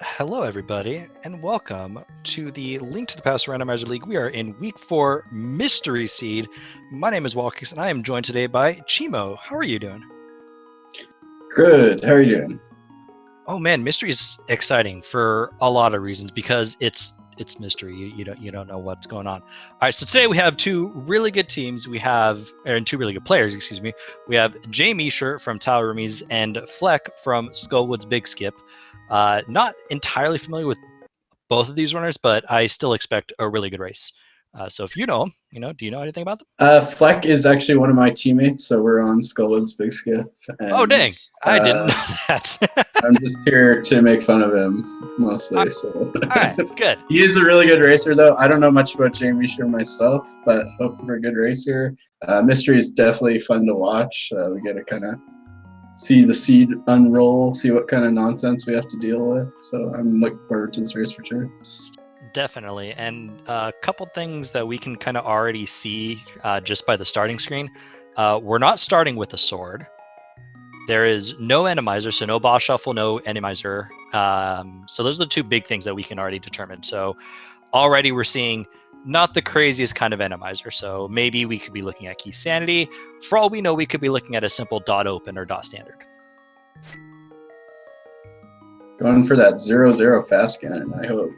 Hello, everybody, and welcome to the Link to the Past Randomizer League. We are in Week 4 Mystery Seed. My name is Walkix, and I am joined today by Chimo. How are you doing? Good. How are you doing? Oh man, mystery is exciting for a lot of reasons because it's mystery. You don't know what's going on. All right, so today we have two really good teams. We have two really good players. Excuse me. We have jmeasher from Tower Roomies and Phleck from Skullwood's Big Skip. Not entirely familiar with both of these runners, but I still expect a really good race. So if you know them, do you know anything about them? Phleck is actually one of my teammates, so we're on Skullwood's Big Skip. And, Oh dang, I didn't know that. I'm just here to make fun of him mostly. So. All right, good. He is a really good racer, though. I don't know much about jmeasher myself, but hope for a good racer. Mystery is definitely fun to watch. We get to kind of see the seed unroll, see what kind of nonsense we have to deal with. So I'm looking forward to this race for sure. Definitely, and a couple things that we can kind of already see just by the starting screen. We're not starting with a sword. There is no Randomizer, so no boss shuffle, no Randomizer. So those are the two big things that we can already determine. So already we're seeing not the craziest kind of Randomizer. So maybe we could be looking at key sanity. For all we know, we could be looking at a simple dot open or dot standard. Going for that 0-0 fast cannon, I hope.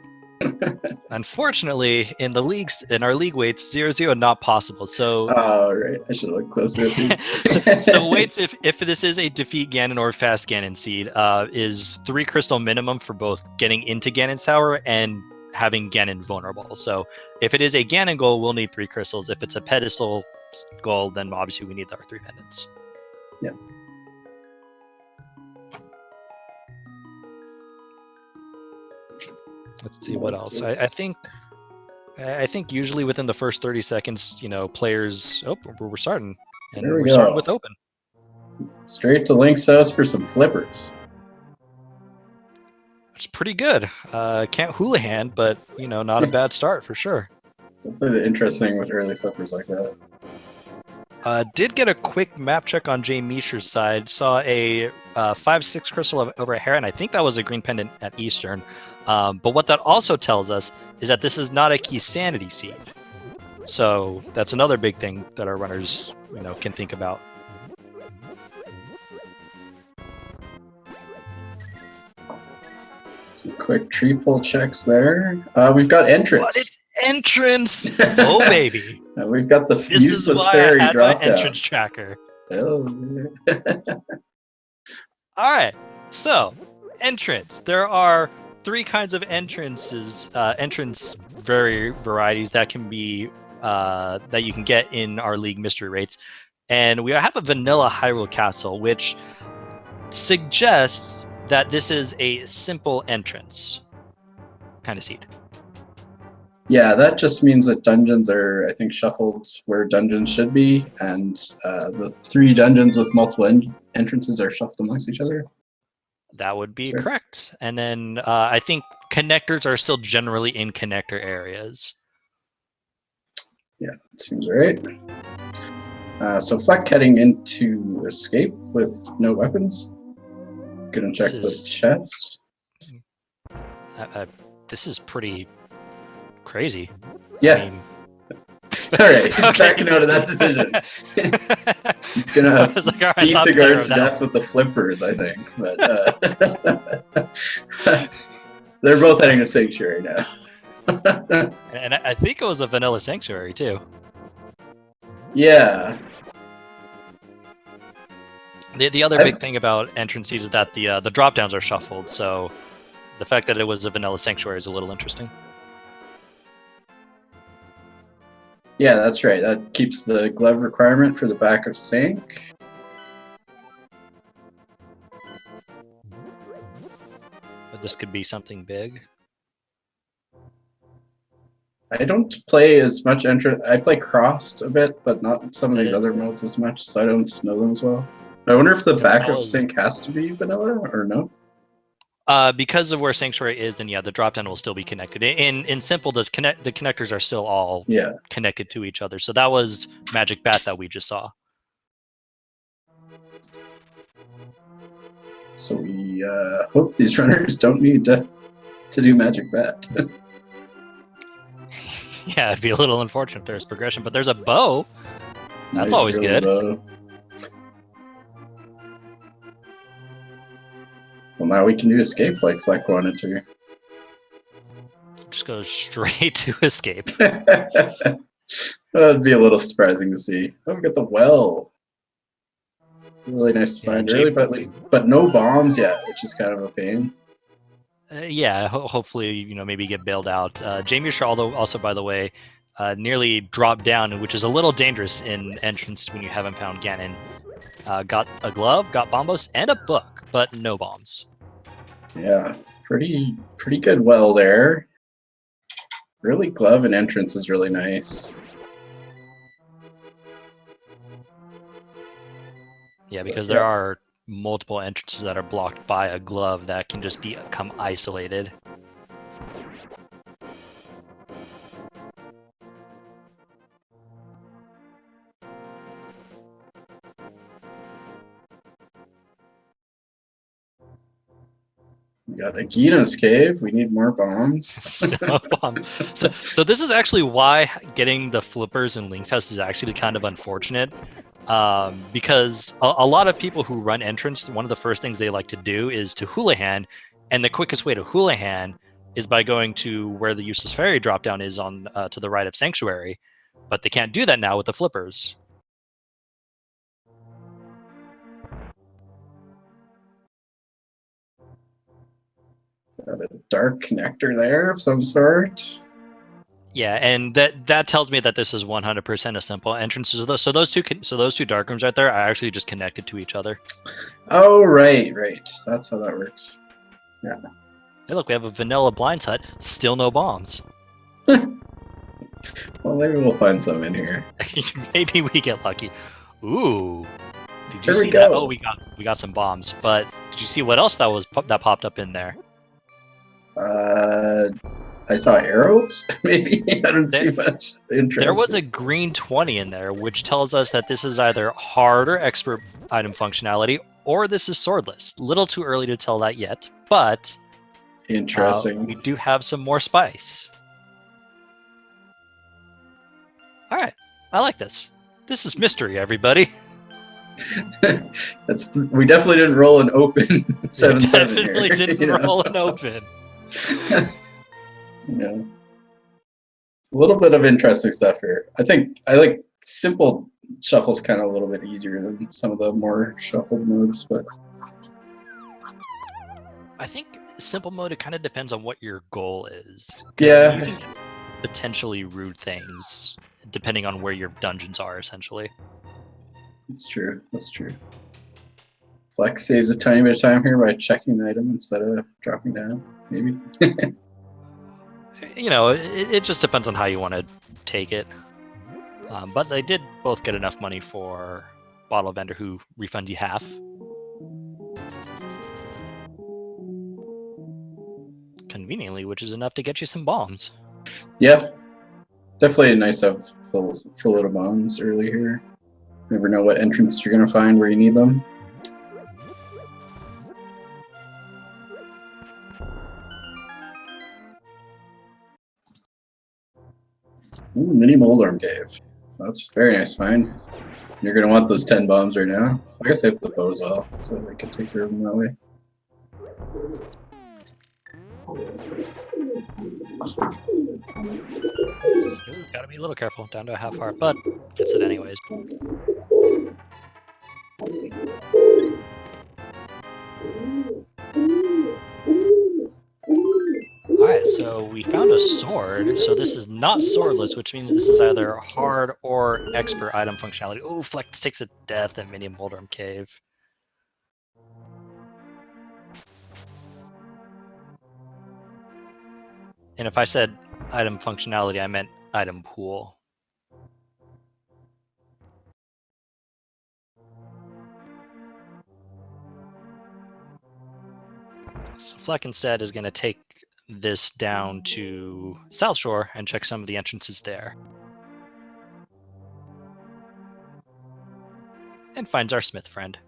Unfortunately, in our league weights, 0-0 not possible. So, oh right, I should look closer at these. so weights, if this is a defeat Ganon or fast Ganon seed, is 3 crystal minimum for both getting into Ganon's tower and having Ganon vulnerable. So, if it is a Ganon goal, we'll need 3 crystals. If it's a pedestal goal, then obviously we need our 3 pendants. Yeah. Let's see what else. I think usually within the first 30 seconds, players. Oh, we're starting, and there we we're go. starting with open. Straight to Link's house for some flippers. It's pretty good. Can't Houlihan, but not a bad start for sure. Definitely interesting with early flippers like that. Did get a quick map check on jmeasher's side. Saw a 5-6 crystal over a Heron. I think that was a green pendant at Eastern. But what that also tells us is that this is not a key sanity seed. So that's another big thing that our runners, can think about. Some quick tree pull checks there. We've got entrance. What? It's entrance! Oh baby! We've got the this useless is why fairy I had drop my down. entrance tracker. Oh. All right. So, entrance. There are 3 kinds of entrance varieties that can be that you can get in our league mystery rates, and we have a vanilla Hyrule Castle, which suggests that this is a simple entrance kind of seed. Yeah, that just means that dungeons are, I think, shuffled where dungeons should be, and the 3 dungeons with multiple entrances are shuffled amongst each other. That would be correct. And then I think connectors are still generally in connector areas. Yeah, that seems right. So Phleck heading into escape with no weapons. Gonna check the chest. This is pretty crazy. Yeah. I mean, all right, he's backing out of that decision. He's gonna beat the guards to death with the flippers, I think. But they're both heading to Sanctuary now. And I think it was a vanilla Sanctuary too. Yeah. The other big thing about entrances is that the drop downs are shuffled, so the fact that it was a vanilla Sanctuary is a little interesting. Yeah, that's right. That keeps the glove requirement for the back of Sank. But this could be something big. I don't play as much entrance. I play crossed a bit, but not some of these other modes as much, so I don't know them as well. I wonder if the back of Sank has to be vanilla or no? Because of where Sanctuary is, then yeah, the drop down will still be connected. In simple, the connectors are still all connected to each other. So that was Magic Bat that we just saw. So we hope these runners don't need to do Magic Bat. Yeah, it'd be a little unfortunate if there's progression, but there's a bow. That's Nice always early good. bow. Well, now we can do escape like Phleck wanted to. Just goes straight to escape. That'd be a little surprising to see. Oh, we got the well. Really nice to find early, but no bombs yet, which is kind of a pain. Yeah, hopefully, you know, maybe get bailed out. jmeasher, although also, by the way, nearly dropped down, which is a little dangerous in entrance when you haven't found Ganon. Got a glove, got bombos, and a book, but no bombs. Yeah, pretty good well there. Early glove and entrance is really nice. Yeah, because there are multiple entrances that are blocked by a glove that can just become isolated. We got Agina's cave. We need more bombs. Still bomb. So this is actually why getting the flippers in Link's house is actually kind of unfortunate. Because a lot of people who run entrance, one of the first things they like to do is to Houlihan, and the quickest way to Houlihan is by going to where the useless fairy dropdown is on to the right of Sanctuary, but they can't do that now with the flippers. Got a dark nectar there of some sort. Yeah, and that tells me that this is 100% a simple entrance. So those two dark rooms right there are actually just connected to each other. Oh, right. That's how that works. Yeah. Hey, look, we have a vanilla blinds hut. Still no bombs. Well, maybe we'll find some in here. Maybe we get lucky. Ooh, did you Here see we that? go. Oh, we got some bombs. But did you see what else that popped up in there? I saw arrows. Maybe I don't see much interest. There was a green 20 in there, which tells us that this is either hard or expert item functionality, or this is swordless. Little too early to tell that yet, but interesting. We do have some more spice. All right, I like this. This is mystery, everybody. We definitely didn't roll an open 7/7 Definitely here, didn't roll an open. Yeah. A little bit of interesting stuff here. I like simple shuffles kind of a little bit easier than some of the more shuffled modes, but I think simple mode, it kind of depends on what your goal is. Yeah. You can get potentially rude things depending on where your dungeons are, essentially. That's true. Phleck saves a tiny bit of time here by checking the item instead of dropping down, maybe. You know, it just depends on how you want to take it. But they did both get enough money for Bottle Vendor, who refunds you half. Conveniently, which is enough to get you some bombs. Yeah. Definitely nice to have full load of bombs early here. Never know what entrance you're going to find where you need them. Ooh, mini Moldarm Cave. That's a very nice find. You're going to want those 10 bombs right now. I guess they have the bow as well, so they can take care of them that way. Ooh, gotta be a little careful. Down to a half heart, but gets it anyways. Alright, so we found a sword. So this is not swordless, which means this is either hard or expert item functionality. Ooh, Phleck 6 of Death and Mini Moldarm Cave. And if I said item functionality, I meant item pool. So Phleck instead is going to take this down to South Shore and check some of the entrances there. And finds our smith friend.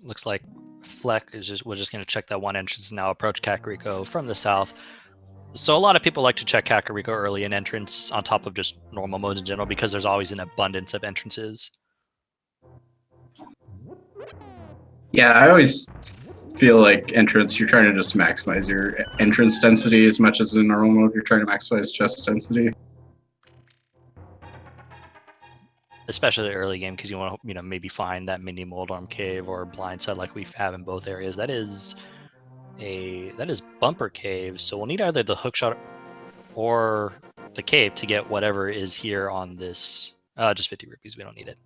Looks like Phleck was just going to check that one entrance and now approach Kakariko from the south. So a lot of people like to check Kakariko early in entrance on top of just normal modes in general because there's always an abundance of entrances. Yeah, I always feel like entrance, you're trying to just maximize your entrance density as much as in normal mode, you're trying to maximize chest density. Especially early game because you want to maybe find that mini mold arm cave or blind side like we have in both areas. That is bumper cave, so we'll need either the hookshot or the cave to get whatever is here on this. Just 50 rupees, we don't need it.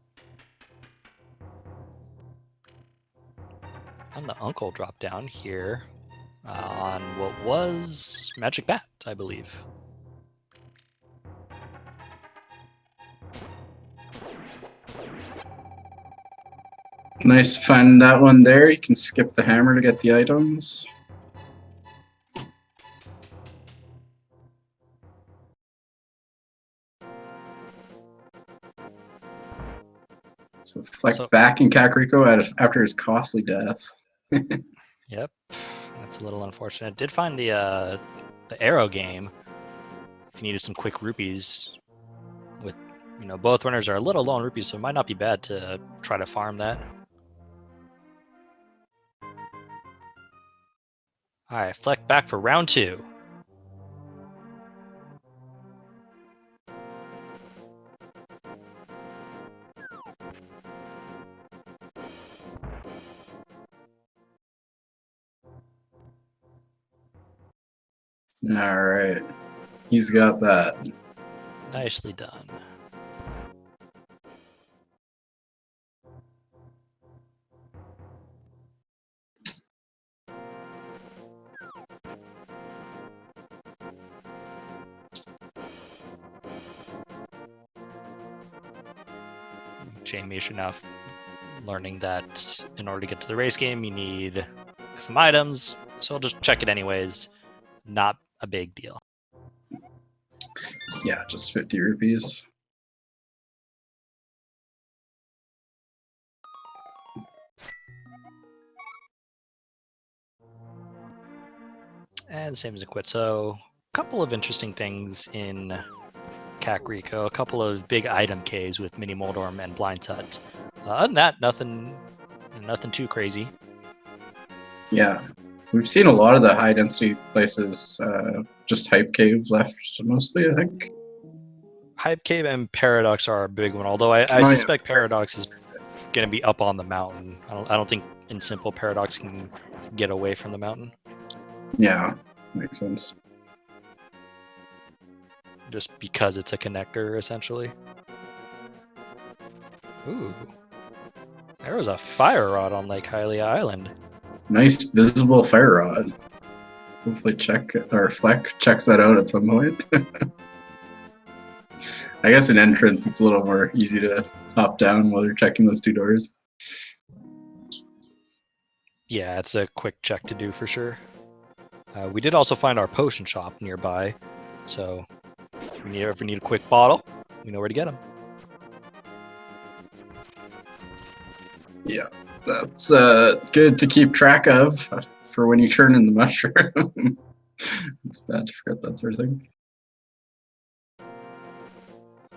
And the uncle drop down here on what was Magic Bat, I believe. Nice to find that one there. You can skip the hammer to get the items. So Phleck back in Kakariko after his costly death. Yep, that's a little unfortunate. Did find the arrow game. If you needed some quick rupees, with both runners are a little low on rupees, so it might not be bad to try to farm that. All right, Phleck back for round 2. All right, he's got that. Nicely done. jmeasher now learning that in order to get to the race game, you need some items, so I'll just check it anyways. Not a big deal. Yeah, just 50 rupees. And same as a quit. So a couple of interesting things in Kakariko, a couple of big item caves with mini Moldorm and Blind Tut. Other than that, nothing too crazy. Yeah, we've seen a lot of the high density places. Just Hype Cave left mostly, I think. Hype Cave and Paradox are a big one, although I suspect Paradox is going to be up on the mountain. I don't think in simple Paradox can get away from the mountain. Yeah, makes sense. Just because it's a connector, essentially. Ooh. There was a fire rod on Lake Hylia Island. Nice visible fire rod. Hopefully Phleck checks that out at some point. I guess in entrance it's a little more easy to hop down while you're checking those 2 doors. Yeah, it's a quick check to do for sure. We did also find our potion shop nearby, so if we ever need a quick bottle, we know where to get them. Yeah, that's good to keep track of for when you turn in the mushroom. It's bad to forget that sort of thing.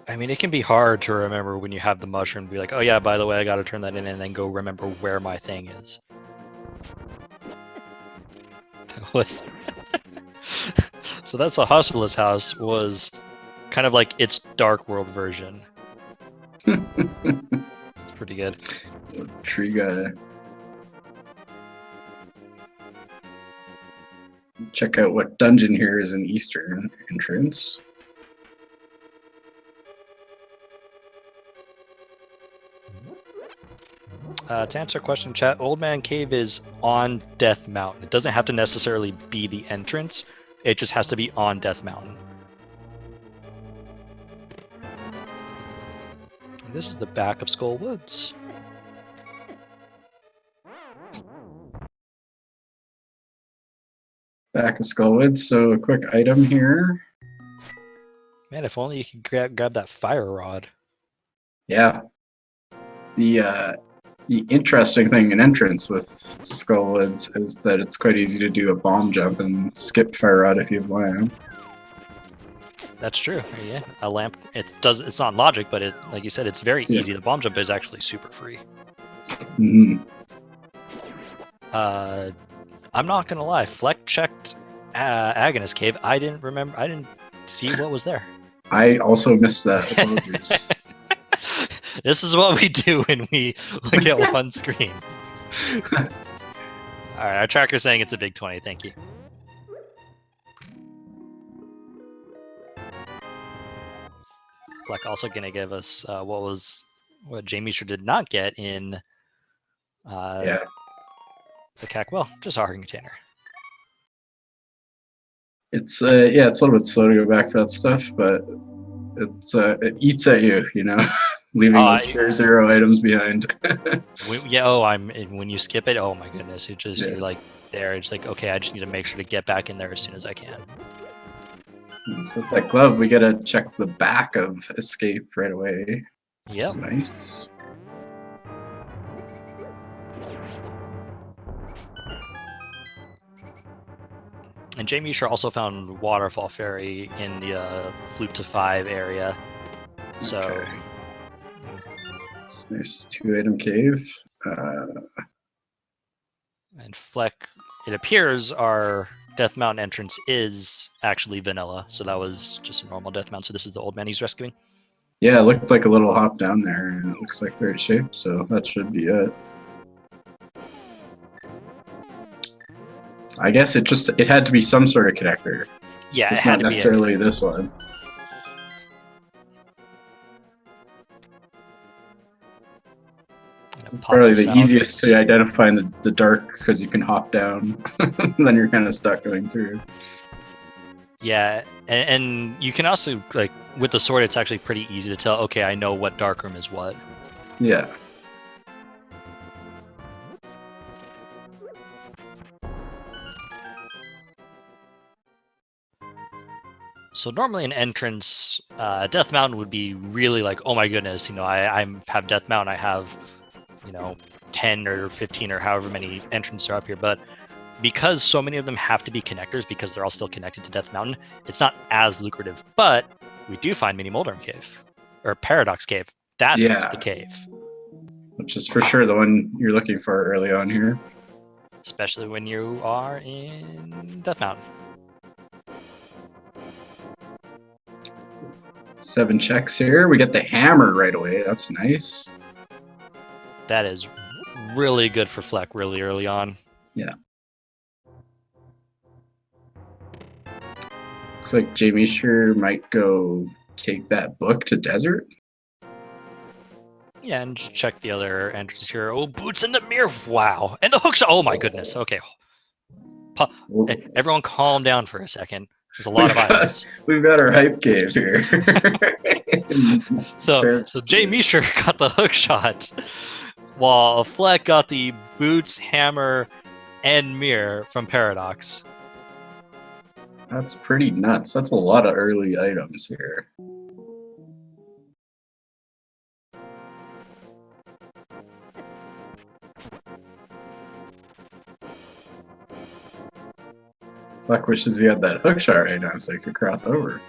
I mean, it can be hard to remember when you have the mushroom, be like, oh yeah, by the way, I gotta turn that in, and then go remember where my thing is. That was... So that's the Hospitalist House was kind of like its Dark World version. It's pretty good. Tree guy. Check out what dungeon here is an eastern entrance. To answer a question, chat, Old Man Cave is on Death Mountain. It doesn't have to necessarily be the entrance. It just has to be on Death Mountain. And this is the back of Skull Woods. Back of Skull Woods, so a quick item here. Man, if only you could grab that fire rod. Yeah, The interesting thing in entrance with Skullwoods is that it's quite easy to do a bomb jump and skip fire rod if you have lamp. That's true. Yeah, a lamp. It's not logic, but like you said, it's very easy. The bomb jump is actually super free. Mm-hmm. I'm not gonna lie. Phleck checked Agonist Cave. I didn't see what was there. I also missed that. Apologies. This is what we do when we look at one screen. All right, our tracker's saying it's a big 20. Thank you. Phleck also gonna give us what jmeasher did not get in the CAC. Well, just a hardened container. It's it's a little bit slow to go back for that stuff, but it eats at you, you know, leaving those zero items behind. When you skip it, oh my goodness, you're like there. It's like, okay, I just need to make sure to get back in there as soon as I can. So with that glove, we gotta check the back of escape right away. Yeah, nice. And jmeasher also found Waterfall Fairy in the Flute to 5 area. So okay. It's nice 2-item cave. And Phleck, it appears our Death Mountain entrance is actually vanilla. So that was just a normal Death Mountain. So this is the old man he's rescuing. Yeah, it looked like a little hop down there, and it looks like they're in shape, so that should be it. I guess it had to be some sort of connector. Yeah, just it had not to necessarily this one. It's probably the easiest to identify in the dark because you can hop down. Then you're kind of stuck going through. Yeah, and you can also, like, with the sword, it's actually pretty easy to tell, okay, I know what dark room is what. Yeah. So normally an entrance, Death Mountain would be really like, oh my goodness, you know, I have Death Mountain, I have, you know, 10 or 15 or however many entrances are up here, but because so many of them have to be connectors because they're all still connected to Death Mountain, it's not as lucrative. But we do find Mini Moldorm Cave, or Paradox Cave. That's the cave. Which is for sure the one you're looking for early on here. Especially when you are in Death Mountain. 7 checks here. We get the hammer right away. That's nice. That is really good for Phleck really early on. Yeah. Looks like jmeasher might go take that book to desert. Yeah, and check the other entrances here. Oh, boots in the mirror. Wow. And the hookshot. Oh my goodness. Okay. Everyone calm down for a second. There's a lot of items. We've got our hype cave here. so jmeasher got the hook shot, while Phleck got the boots, hammer, and mirror from Paradox. That's pretty nuts. That's a lot of early items here. Phleck wishes he had that hook shot right now so he could cross over.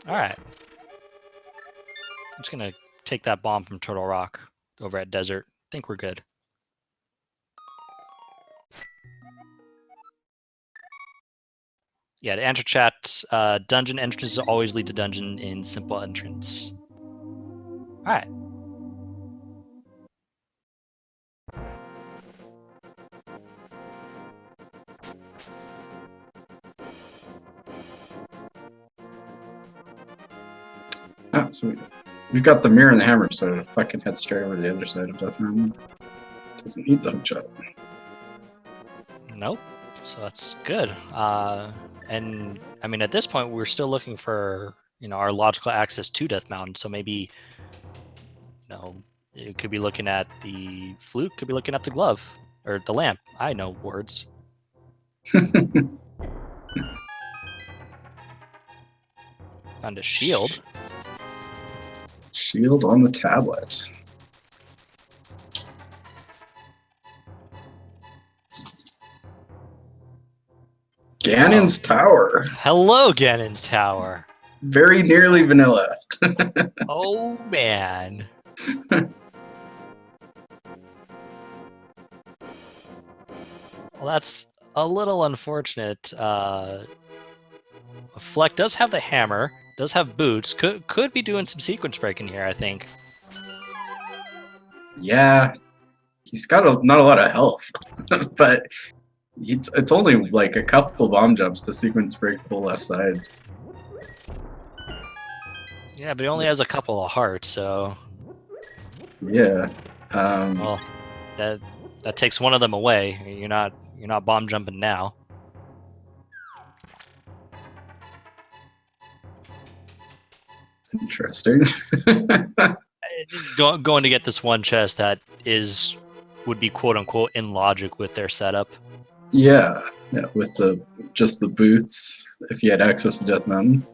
All right. I'm just going to take that bomb from Turtle Rock over at Desert. I think we're good. Yeah, to enter chat, dungeon entrances always lead to dungeon in simple entrance. All right. Oh, sweet. We've got the mirror and the hammer, so it fucking head straight over to the other side of Death Mountain. Doesn't need the hook shot. Nope. So that's good. And I mean, at this point, we're still looking for our logical access to Death Mountain. So maybe it could be looking at the flute, could be looking at the glove or the lamp. I know words. Found a shield. Shield on the tablet. Ganon's Tower. Hello, Ganon's Tower. Very nearly vanilla. Oh, man. Well, that's a little unfortunate. Phleck does have the hammer, does have boots, could be doing some sequence breaking here, I think. Yeah, he's got not a lot of health, but it's only like a couple bomb jumps to sequence break the whole left side. Yeah, but he only has a couple of hearts, so yeah. Well, that takes one of them away. You're not bomb jumping now. Interesting. Going to get this one chest that would be quote unquote in logic with their setup. Yeah, with just the boots if you had access to Death Mountain.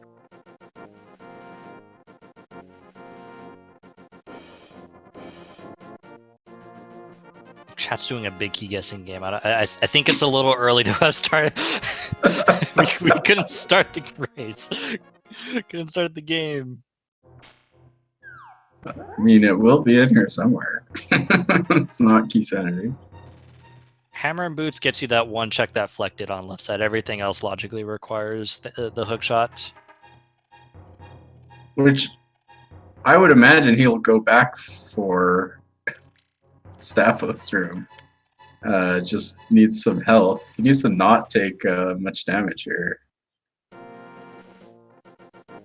Chat's doing a big key guessing game. I think it's a little early to have started. we couldn't start the race. Couldn't start the game. I mean, it will be in here somewhere. It's not key sanity. Hammer and boots gets you that one check that Phleck did on left side. Everything else logically requires the hook shot. Which I would imagine he'll go back for Staphos room. Just needs some health. He needs to not take much damage here.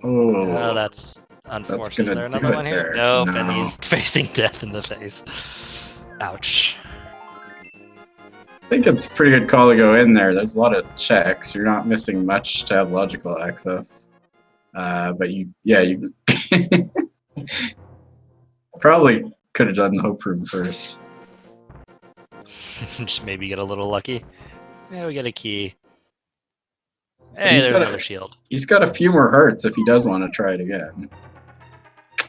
Oh, that's unfortunate. Is there another one here? There. Nope, No. and he's facing death in the face. Ouch. I think it's a pretty good call to go in there. There's a lot of checks. You're not missing much to have logical access. But you probably could have done the hope room first. Just maybe get a little lucky. Yeah, we get a key. Hey, there's another shield. He's got a few more hearts if he does want to try it again.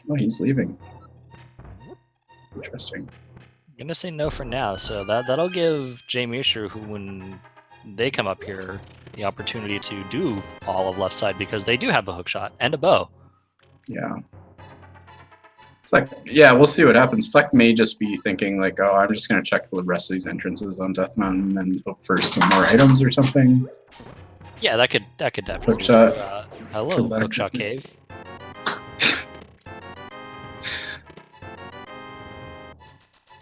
Oh, he's leaving. Interesting. I'm gonna say no for now, so that'll give jmeasher, who when they come up here, the opportunity to do all of left side because they do have a hook shot and a bow. Yeah. Phleck, yeah, we'll see what happens. Phleck may just be thinking like, oh, I'm just gonna check the rest of these entrances on Death Mountain and hope for some more items or something. Yeah, that could definitely. Hook shot. Hello, hook shot cave.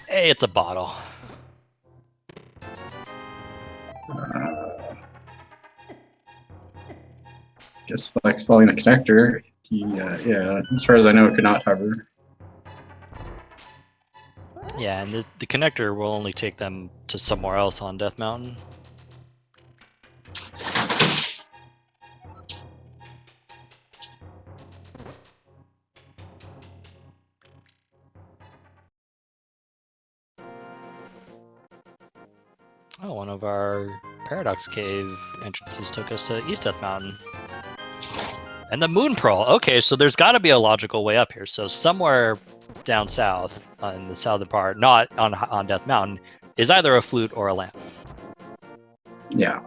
Hey, it's a bottle. Guess Phleck's following the connector. Yeah, as far as I know, it could not hover. Yeah, and the connector will only take them to somewhere else on Death Mountain. Oh, one of our Paradox Cave entrances took us to East Death Mountain. And the Moon Pearl. Okay, so there's got to be a logical way up here. So somewhere down south, in the southern part, not on Death Mountain, is either a flute or a lamp. Yeah.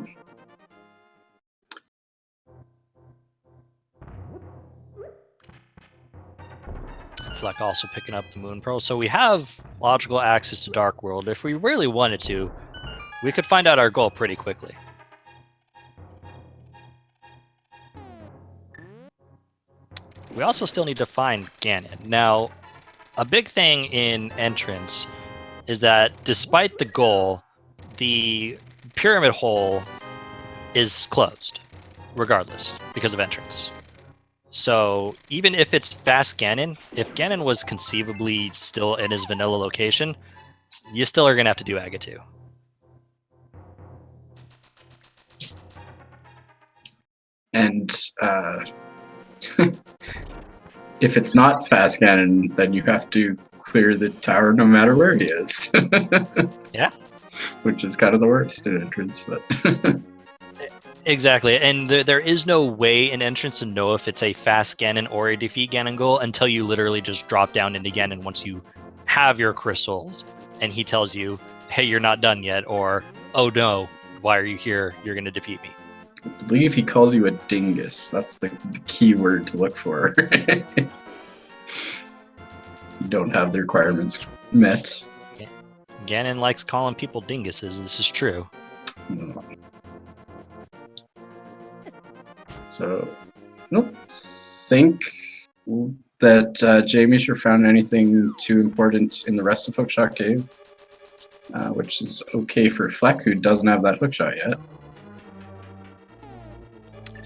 Phleck also picking up the Moon Pearl. So we have logical access to Dark World. If we really wanted to, we could find out our goal pretty quickly. We also still need to find Ganon. Now, a big thing in Entrance is that despite the goal, the pyramid hole is closed, regardless, because of Entrance. So even if it's fast Ganon, if Ganon was conceivably still in his vanilla location, you still are going to have to do Aga 2. And if it's not fast cannon, then you have to clear the tower no matter where he is. Yeah. Which is kind of the worst in entrance, but Exactly, and there is no way in entrance to know if it's a fast Ganon or a defeat Ganon goal until you literally just drop down into Ganon once you have your crystals, and he tells you, hey, you're not done yet, or, oh no, why are you here? You're going to defeat me. I believe he calls you a dingus. That's the key word to look for. You don't have the requirements met. Ganon likes calling people dinguses, this is true. So, I don't think that jmeasher found anything too important in the rest of Hookshot Cave, which is okay for Phleck, who doesn't have that hookshot yet.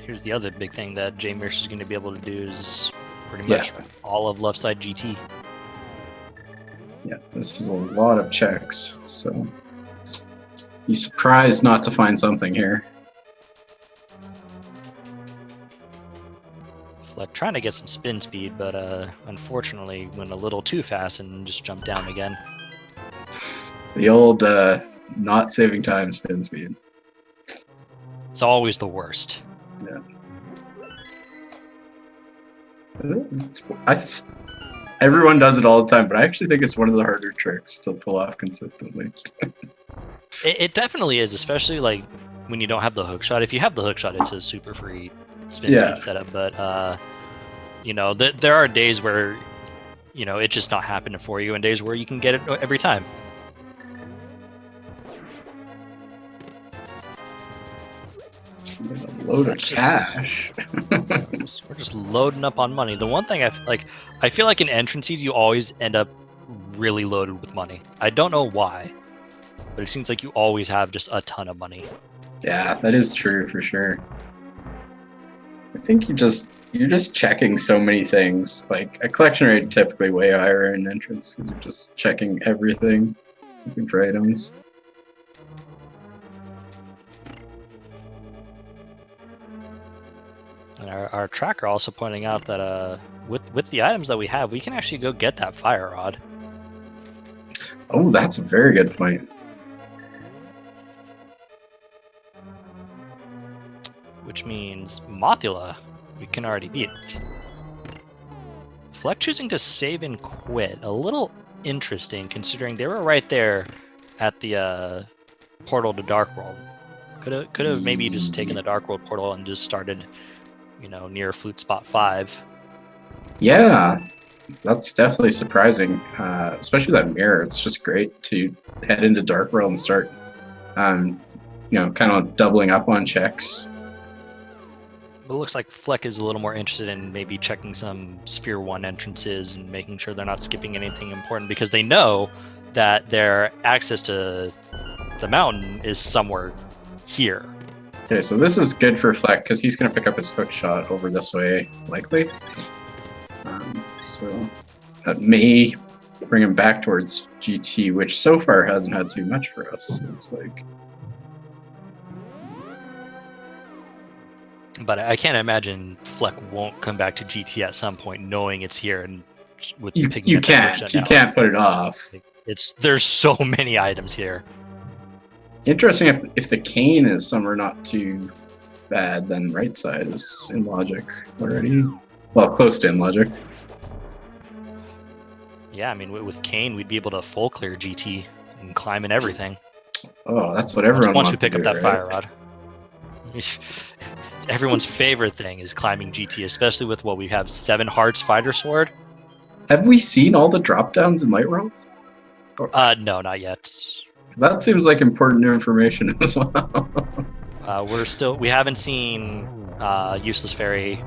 Here's the other big thing that jmeasher is going to be able to do is pretty much all of left side GT. Yeah, this is a lot of checks, so he's surprised not to find something here. Phleck trying to get some spin speed, but unfortunately went a little too fast and just jumped down again. The old not saving time spin speed. It's always the worst. Yeah. Everyone does it all the time, but I actually think it's one of the harder tricks to pull off consistently. It definitely is, especially like when you don't have the hookshot. If you have the hookshot, it's a super free spin speed setup. But you know, there are days where it's just not happening for you, and days where you can get it every time. A load of cash. We're just loading up on money. The one thing I feel like in entrances you always end up really loaded with money. I don't know why, but it seems like you always have just a ton of money. Yeah, that is true for sure. I think you're just checking so many things. Like a collection rate typically way higher in entrance because you're just checking everything, looking for items. And our tracker also pointing out that with the items that we have, we can actually go get that fire rod. Oh, that's a very good point. Which means Mothula, we can already beat. Phleck choosing to save and quit. A little interesting considering they were right there at the portal to Dark World. Could have maybe just taken the Dark World portal and just started, near Flute Spot 5. Yeah, that's definitely surprising, especially that mirror. It's just great to head into Dark World and start, kind of doubling up on checks. It looks like Phleck is a little more interested in maybe checking some Sphere 1 entrances and making sure they're not skipping anything important because they know that their access to the mountain is somewhere here. Okay, so this is good for Phleck because he's going to pick up his hook shot over this way, likely. So that may bring him back towards GT, which so far hasn't had too much for us. It's like... But I can't imagine Phleck won't come back to GT at some point, knowing it's here and with you can't put it off. There's so many items here. Interesting if the cane is somewhere not too bad, then right side is in logic already. Well, close to in logic. Yeah, I mean with cane we'd be able to full clear GT and climb in everything. Oh, that's what everyone wants once we pick to up do, that fire rod. It's everyone's favorite thing is climbing GT, especially with what we have 7 Hearts Fighter Sword. Have we seen all the drop downs in Light World? No, not yet. Because that seems like important information as well. We haven't seen Useless Fairy,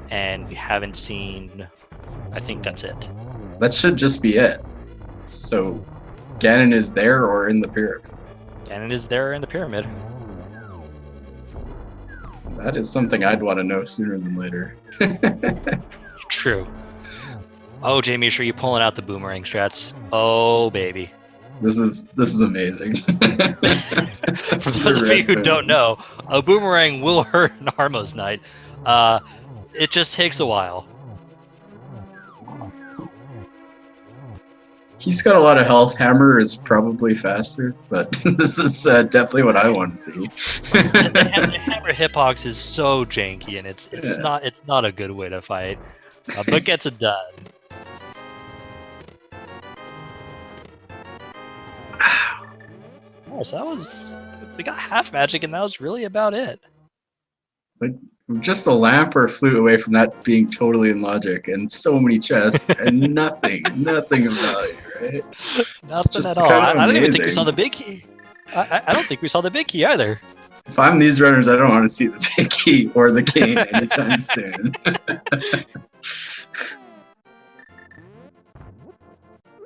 and we haven't seen. I think that's it. That should just be it. So, Ganon is there or in the pyramid? Ganon is there in the pyramid. That is something I'd want to know sooner than later. True. Oh, jmeasher, you pulling out the boomerang strats. Oh, baby. This is amazing. For those of you who don't know, a boomerang will hurt an Armos Knight. It just takes a while. He's got a lot of health. Hammer is probably faster, but this is definitely what I want to see. The hammer hitbox is so janky, and it's not a good way to fight, but gets it done. Oh, so we got half magic, and that was really about it. But just a lamp or a flute away from that being totally in logic, and so many chests, and nothing of value, right? Nothing at all. I don't even think we saw the big key. I don't think we saw the big key either. If I'm these runners, I don't want to see the big key or the cane anytime soon.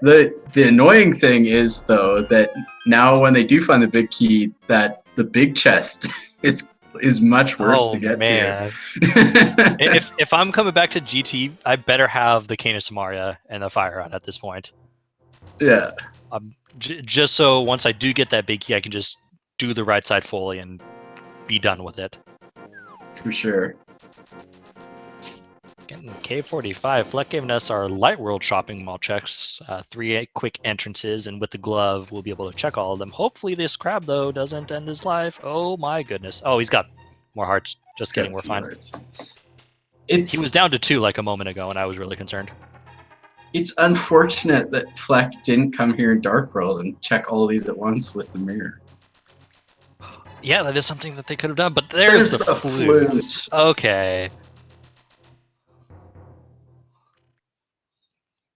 The annoying thing is, though, that now when they do find the big key, that the big chest is much worse to get to. if I'm coming back to GT, I better have the Canis Maria and the Fire Rod at this point. Yeah. Just so once I do get that big key, I can just do the right side fully and be done with it. For sure. Getting K45, Phleck giving us our Light World shopping mall checks, 3 quick entrances, and with the glove, we'll be able to check all of them. Hopefully this crab, though, doesn't end his life. Oh my goodness. Oh, he's got more hearts. Just kidding, we're fine. He was down to 2 like a moment ago, and I was really concerned. It's unfortunate that Phleck didn't come here in Dark World and check all of these at once with the mirror. Yeah, that is something that they could have done, but there's the flute. Okay.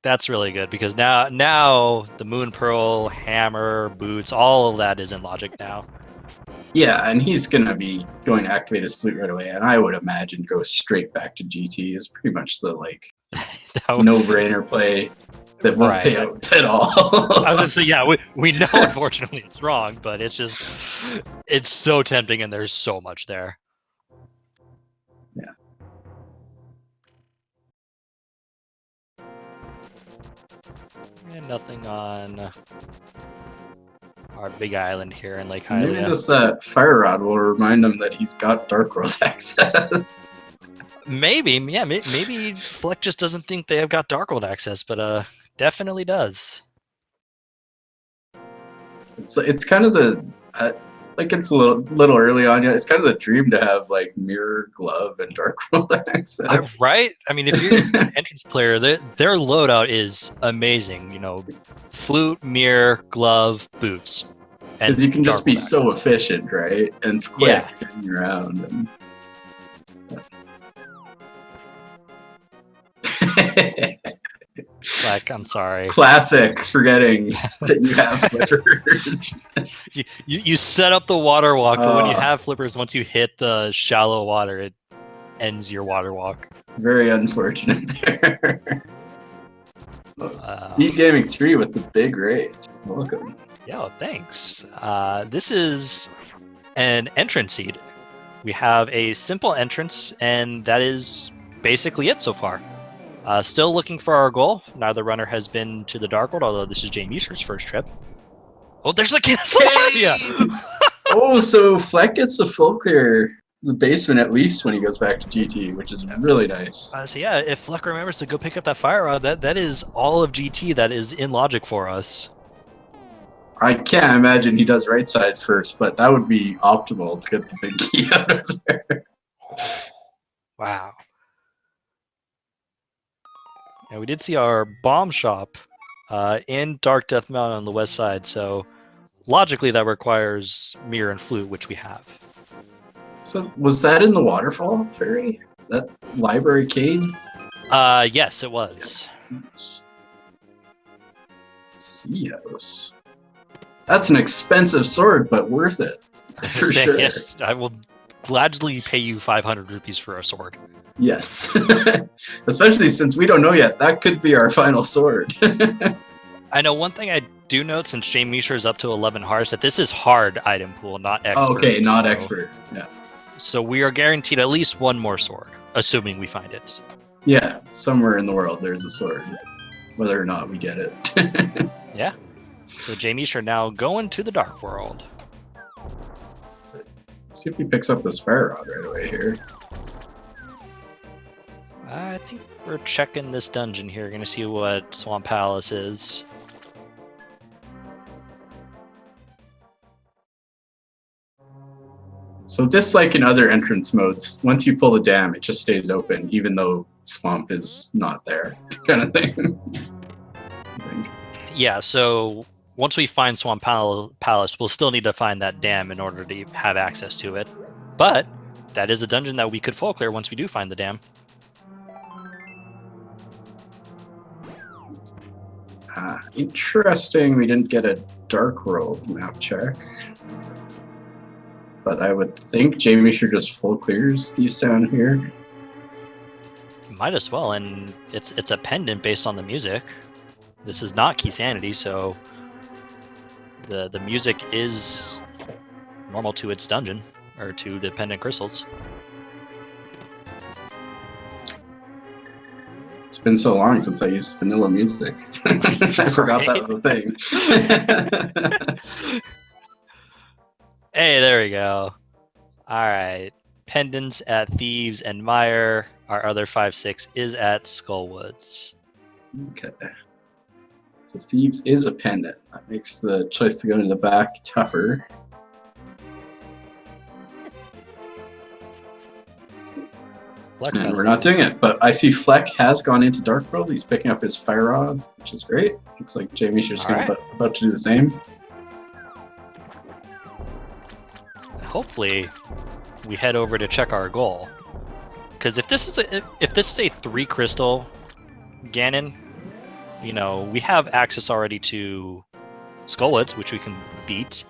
That's really good, because now the Moon Pearl, Hammer, Boots, all of that is in logic now. Yeah, and he's going to be going to activate his flute right away, and I would imagine go straight back to GT is pretty much the, no-brainer play that won't pay out at all. I was going to say, yeah, we know unfortunately it's wrong, but it's so tempting, and there's so much there. Yeah. And nothing on our big island here in Lake Hylia. Maybe this Fire Rod will remind him that he's got Dark World access. Maybe, yeah, maybe Phleck just doesn't think they have got Dark World access, but definitely does. It's kind of the it's a little early on yet. It's kind of the dream to have Mirror, Glove, and Dark World access. Right? I mean, if you're an entrance player, their loadout is amazing. You know, flute, mirror, glove, boots. Because you can just be so efficient, right? And quick getting around. And... I'm sorry. Classic forgetting that you have flippers. you set up the water walk, but when you have flippers, once you hit the shallow water, it ends your water walk. Very unfortunate there. Beat Gaming 3 with the big raid. Welcome. Yeah, thanks. This is an entrance seed. We have a simple entrance, and that is basically it so far. Still looking for our goal. Neither runner has been to the Dark World, although this is Jmeasher's first trip. Oh, there's the Canis Maria! Oh, so Phleck gets the full clear, the basement at least when he goes back to GT, which is really nice. So yeah, if Phleck remembers to go pick up that Fire Rod, that is all of GT that is in logic for us. I can't imagine he does right side first, but that would be optimal to get the big key out of there. Wow. Yeah, we did see our bomb shop in Dark Death Mountain on the west side, so logically that requires mirror and flute, which we have. So was that in the waterfall ferry? That library cave? Yes, it was. Sea house. That's an expensive sword, but worth it. For sure. Yes, I will gladly pay you 500 rupees for a sword. Yes. Especially since we don't know yet. That could be our final sword. I know one thing I do note, since jmeasher is up to 11 hearts, that this is hard item pool, not expert. Oh, okay, not expert. Yeah. So we are guaranteed at least one more sword, assuming we find it. Yeah, somewhere in the world there's a sword, whether or not we get it. Yeah. So jmeasher now going to the Dark World. See if he picks up this fire rod right away here. I think we're checking this dungeon here. Gonna see what Swamp Palace is. So this, like in other entrance modes, once you pull the dam, it just stays open, even though Swamp is not there, kind of thing. I think. Yeah, so once we find Swamp Palace, we'll still need to find that dam in order to have access to it. But that is a dungeon that we could full clear once we do find the dam. Interesting, we didn't get a Dark World map check. But I would think jmeasher just full clears these down here. Might as well, and it's a pendant based on the music. This is not Key Sanity, so the music is normal to its dungeon, or to the pendant crystals. It's been so long since I used vanilla music. I forgot that was a thing. Hey, there we go. All right. Pendants at Thieves and Mire. Our other 5-6 is at Skullwoods. Okay. So Thieves is a pendant. That makes the choice to go to the back tougher. And we're not doing it, but I see Phleck has gone into Dark World. He's picking up his fire rod, which is great. Looks like jmeasher's about to do the same. Hopefully, we head over to check our goal. Because if this is a 3 crystal Ganon, you know, we have access already to Skullwoods, which we can beat.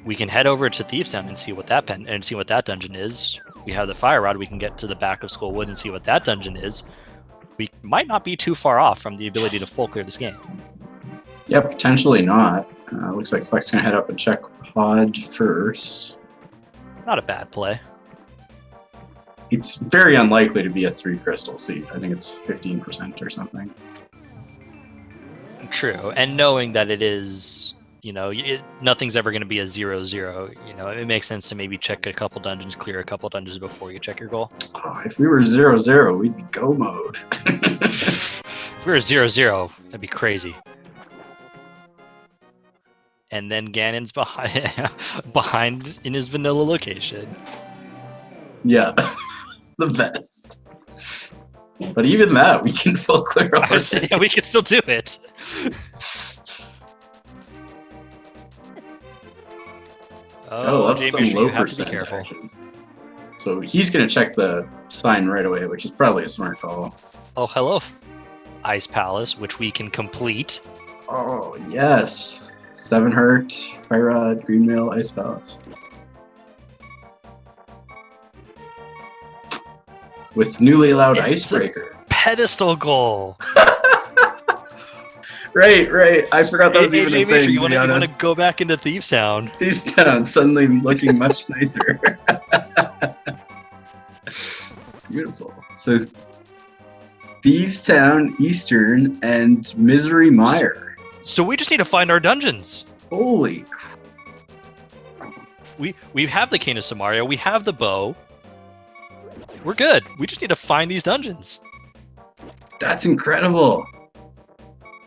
We can head over to Thieves Town and see what that dungeon is. We have the fire rod. We can get to the back of Skullwood and see what that dungeon is. We might not be too far off from the ability to full clear this game. Yeah, potentially not. Looks like Phleck's gonna head up and check Pod first. Not a bad play. It's very unlikely to be a 3 crystal seed. I think it's 15% or something. True, and knowing that it is, you know, nothing's ever going to be a 0-0. You know, it makes sense to maybe check a couple dungeons, clear a couple dungeons before you check your goal. Oh, if we were 0-0, we'd be go mode. If we were 0-0, that'd be crazy. And then Ganon's behind in his vanilla location. Yeah, the best. But even that, we can full clear our Yeah, we can still do it. Oh, some low you have to be percent careful. action. So he's going to check the sign right away, which is probably a smart call. Oh, hello, Ice Palace, which we can complete. Oh, yes. 7 Heart, Fire Rod, Green Mail, Ice Palace. With newly allowed Icebreaker. Pedestal goal. Right. I forgot that was even a thing. You want to go back into Thieves Town? Thieves Town suddenly looking much nicer. Beautiful. So, Thieves Town, Eastern, and Misery Mire. So we just need to find our dungeons. Holy. We have the Cane of Samaria. We have the bow. We're good. We just need to find these dungeons. That's incredible.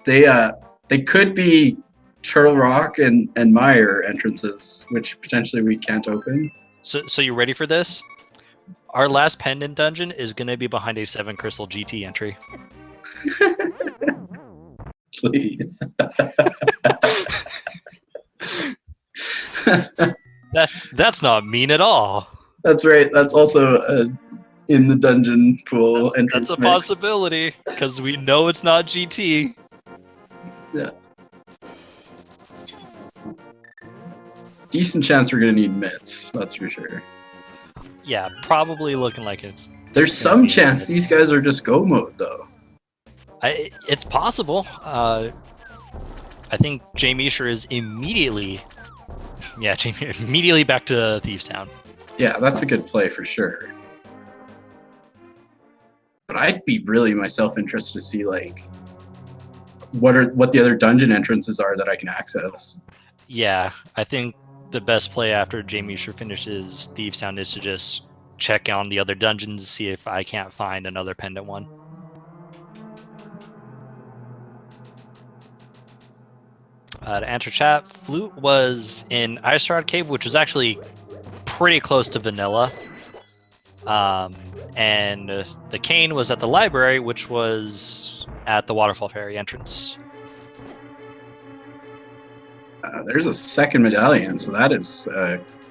They could be Turtle Rock and Mire entrances, which potentially we can't open. So you ready for this? Our last pendant dungeon is going to be behind a 7 crystal GT entry. Please. That's not mean at all. That's right. That's also in the dungeon pool entrance. That's a mix. possibility because we know it's not GT. Yeah. Decent chance we're gonna need mitts. That's for sure. Yeah, probably looking like it's. There's some chance these guys are just go mode though. It's possible. I think jmeasher is immediately back to Thieves Town. Yeah, that's a good play for sure. But I'd be really myself interested to see like what the other dungeon entrances are that I can access. Yeah, I think the best play after jmeasher finishes Thieves Town is to just check on the other dungeons, see if I can't find another pendant one. To answer chat, Flute was in Ice Rod Cave, which was actually pretty close to vanilla. And the cane was at the library, which was at the Waterfall Ferry entrance. There's a second medallion, so that is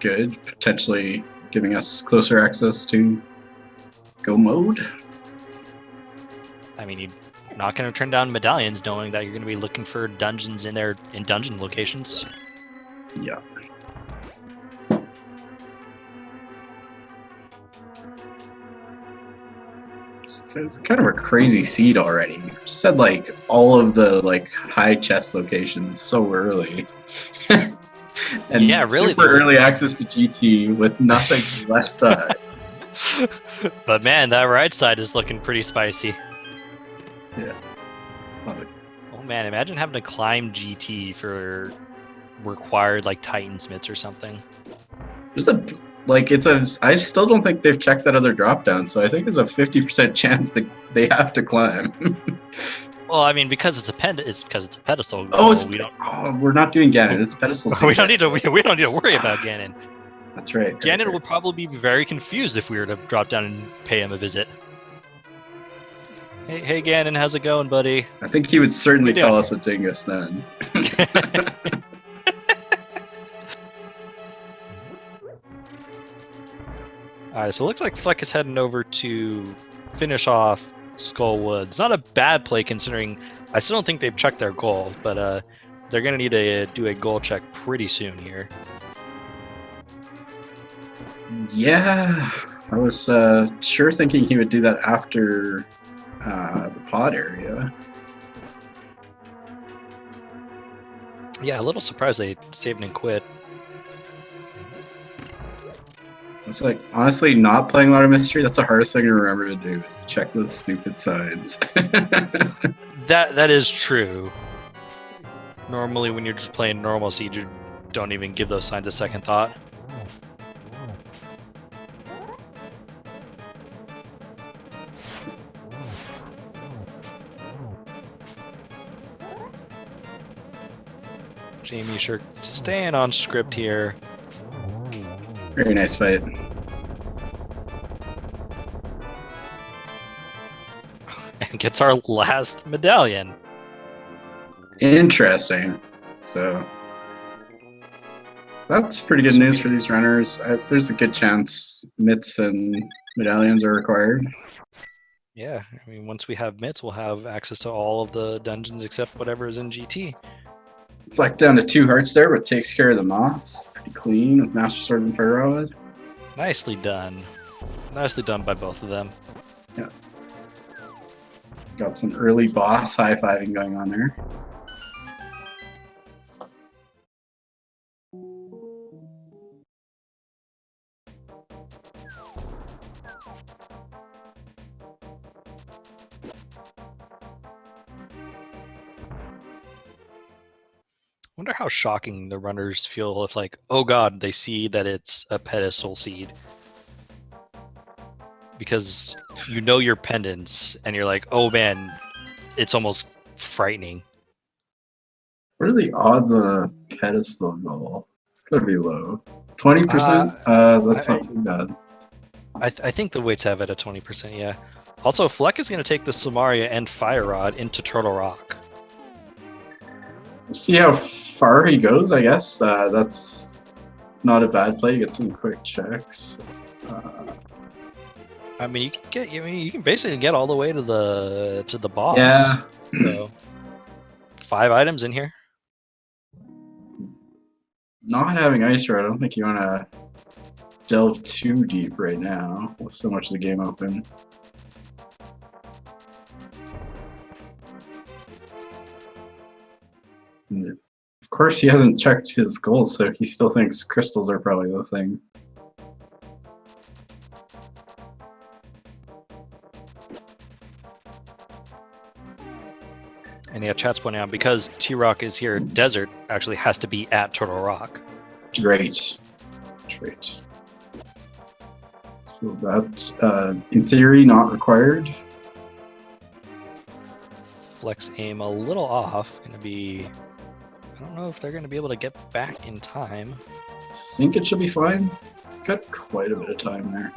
good. Potentially giving us closer access to go mode. I mean, you're not going to turn down medallions knowing that you're going to be looking for dungeons in dungeon locations. Yeah. It's kind of a crazy seed already. Just said like all of the like high chest locations so early. And yeah, really super early access to GT with nothing on the left side. But man, that right side is looking pretty spicy. Yeah. Love it. Oh man, imagine having to climb GT for required like Titan Smiths or something. There's I still don't think they've checked that other drop down, so I think there's a 50% chance that they have to climb. Well, I mean, because it's because it's a pedestal. We're not doing Ganon. It's pedestal. we don't need to worry about Ganon. That's right. Ganon would probably be very confused if we were to drop down and pay him a visit. Hey Ganon, how's it going, buddy? I think he would certainly call us a dingus then. Alright, so it looks like Phleck is heading over to finish off Skullwood. It's not a bad play considering I still don't think they've checked their goal, but they're going to need to do a goal check pretty soon here. Yeah, I was sure thinking he would do that after the pod area. Yeah, a little surprised they saved and quit. It's like, honestly, not playing a lot of mystery, that's the hardest thing to remember to do, is to check those stupid signs. That is true. Normally, when you're just playing normal Siege, you don't even give those signs a second thought. jmeasher staying on script here. Very nice fight. And gets our last medallion. Interesting. So that's pretty good news for these runners. There's a good chance mitts and medallions are required. Yeah, I mean, once we have mitts, we'll have access to all of the dungeons except whatever is in GT. Phleck down to 2 hearts there, but takes care of the moth. Pretty clean with Master Sword and Fire Rod. Nicely done. Nicely done by both of them. Yeah. Got some early boss high-fiving going on there. Wonder how shocking the runners feel if, like, oh god, they see that it's a pedestal seed. Because you know your pendants, and you're like, oh man, it's almost frightening. What are the odds on a pedestal goal? It's gonna be low. 20%? That's not too bad. I think the weights have it at 20%, yeah. Also, Phleck is going to take the Samaria and Fire Rod into Turtle Rock. See how far he goes, I guess. That's not a bad play. You get some quick checks. I mean, you can basically get all the way to the boss. Yeah. So, 5 items in here. Not having Ice Rod, I don't think you want to delve too deep right now with so much of the game open. Of course, he hasn't checked his goals, so he still thinks crystals are probably the thing. And yeah, chat's pointing out because T-Rock is here, Desert actually has to be at Turtle Rock. Great. So that's, in theory, not required. Flex aim a little off. Gonna be. I don't know if they're gonna be able to get back in time. Think it should be fine. Got quite a bit of time there.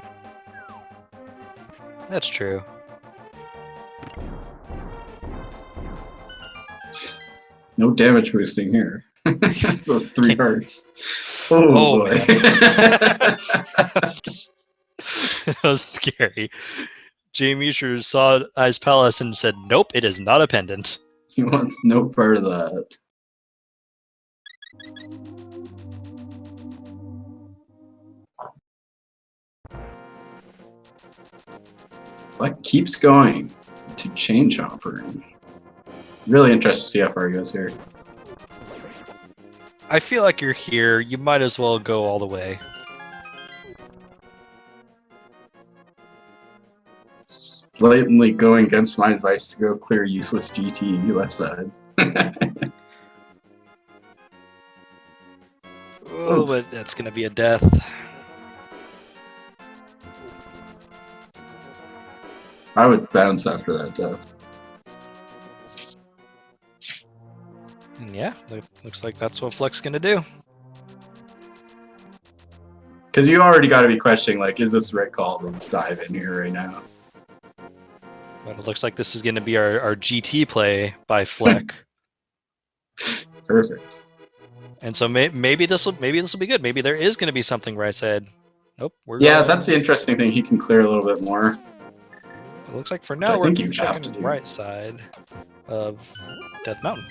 That's true. No damage boosting here. Those 3 hearts. Oh, boy. man. That was scary. jmeasher saw Ice Palace and said, "Nope, it is not a pendant." He wants no part of that. Phleck keeps going to Chain Chomper. Really interested to see how far he goes here. I feel like you're here. You might as well go all the way. It's just blatantly going against my advice to go clear useless GT left side. Oh, but that's gonna be a death. I would bounce after that death. And yeah, looks like that's what Fleck's gonna do. Because you already got to be questioning, like, is this the right call to dive in here right now? But it looks like this is gonna be our GT play by Phleck. Perfect. And so maybe this will be good. Maybe there is gonna be something right side. Nope. Yeah, that's the interesting thing. He can clear a little bit more. It looks like for now I we're think you have checking to do. right side of Death Mountain.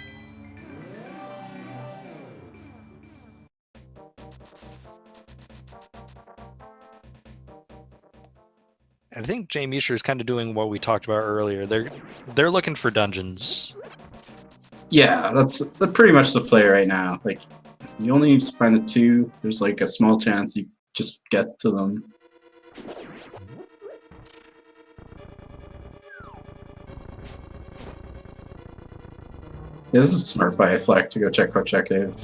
I think jmeasher is kind of doing what we talked about earlier. They're looking for dungeons. Yeah, that's pretty much the play right now. Like, you only need to find the 2. There's like a small chance you just get to them. Yeah, this is smart by Phleck to go check Hookshot Cave.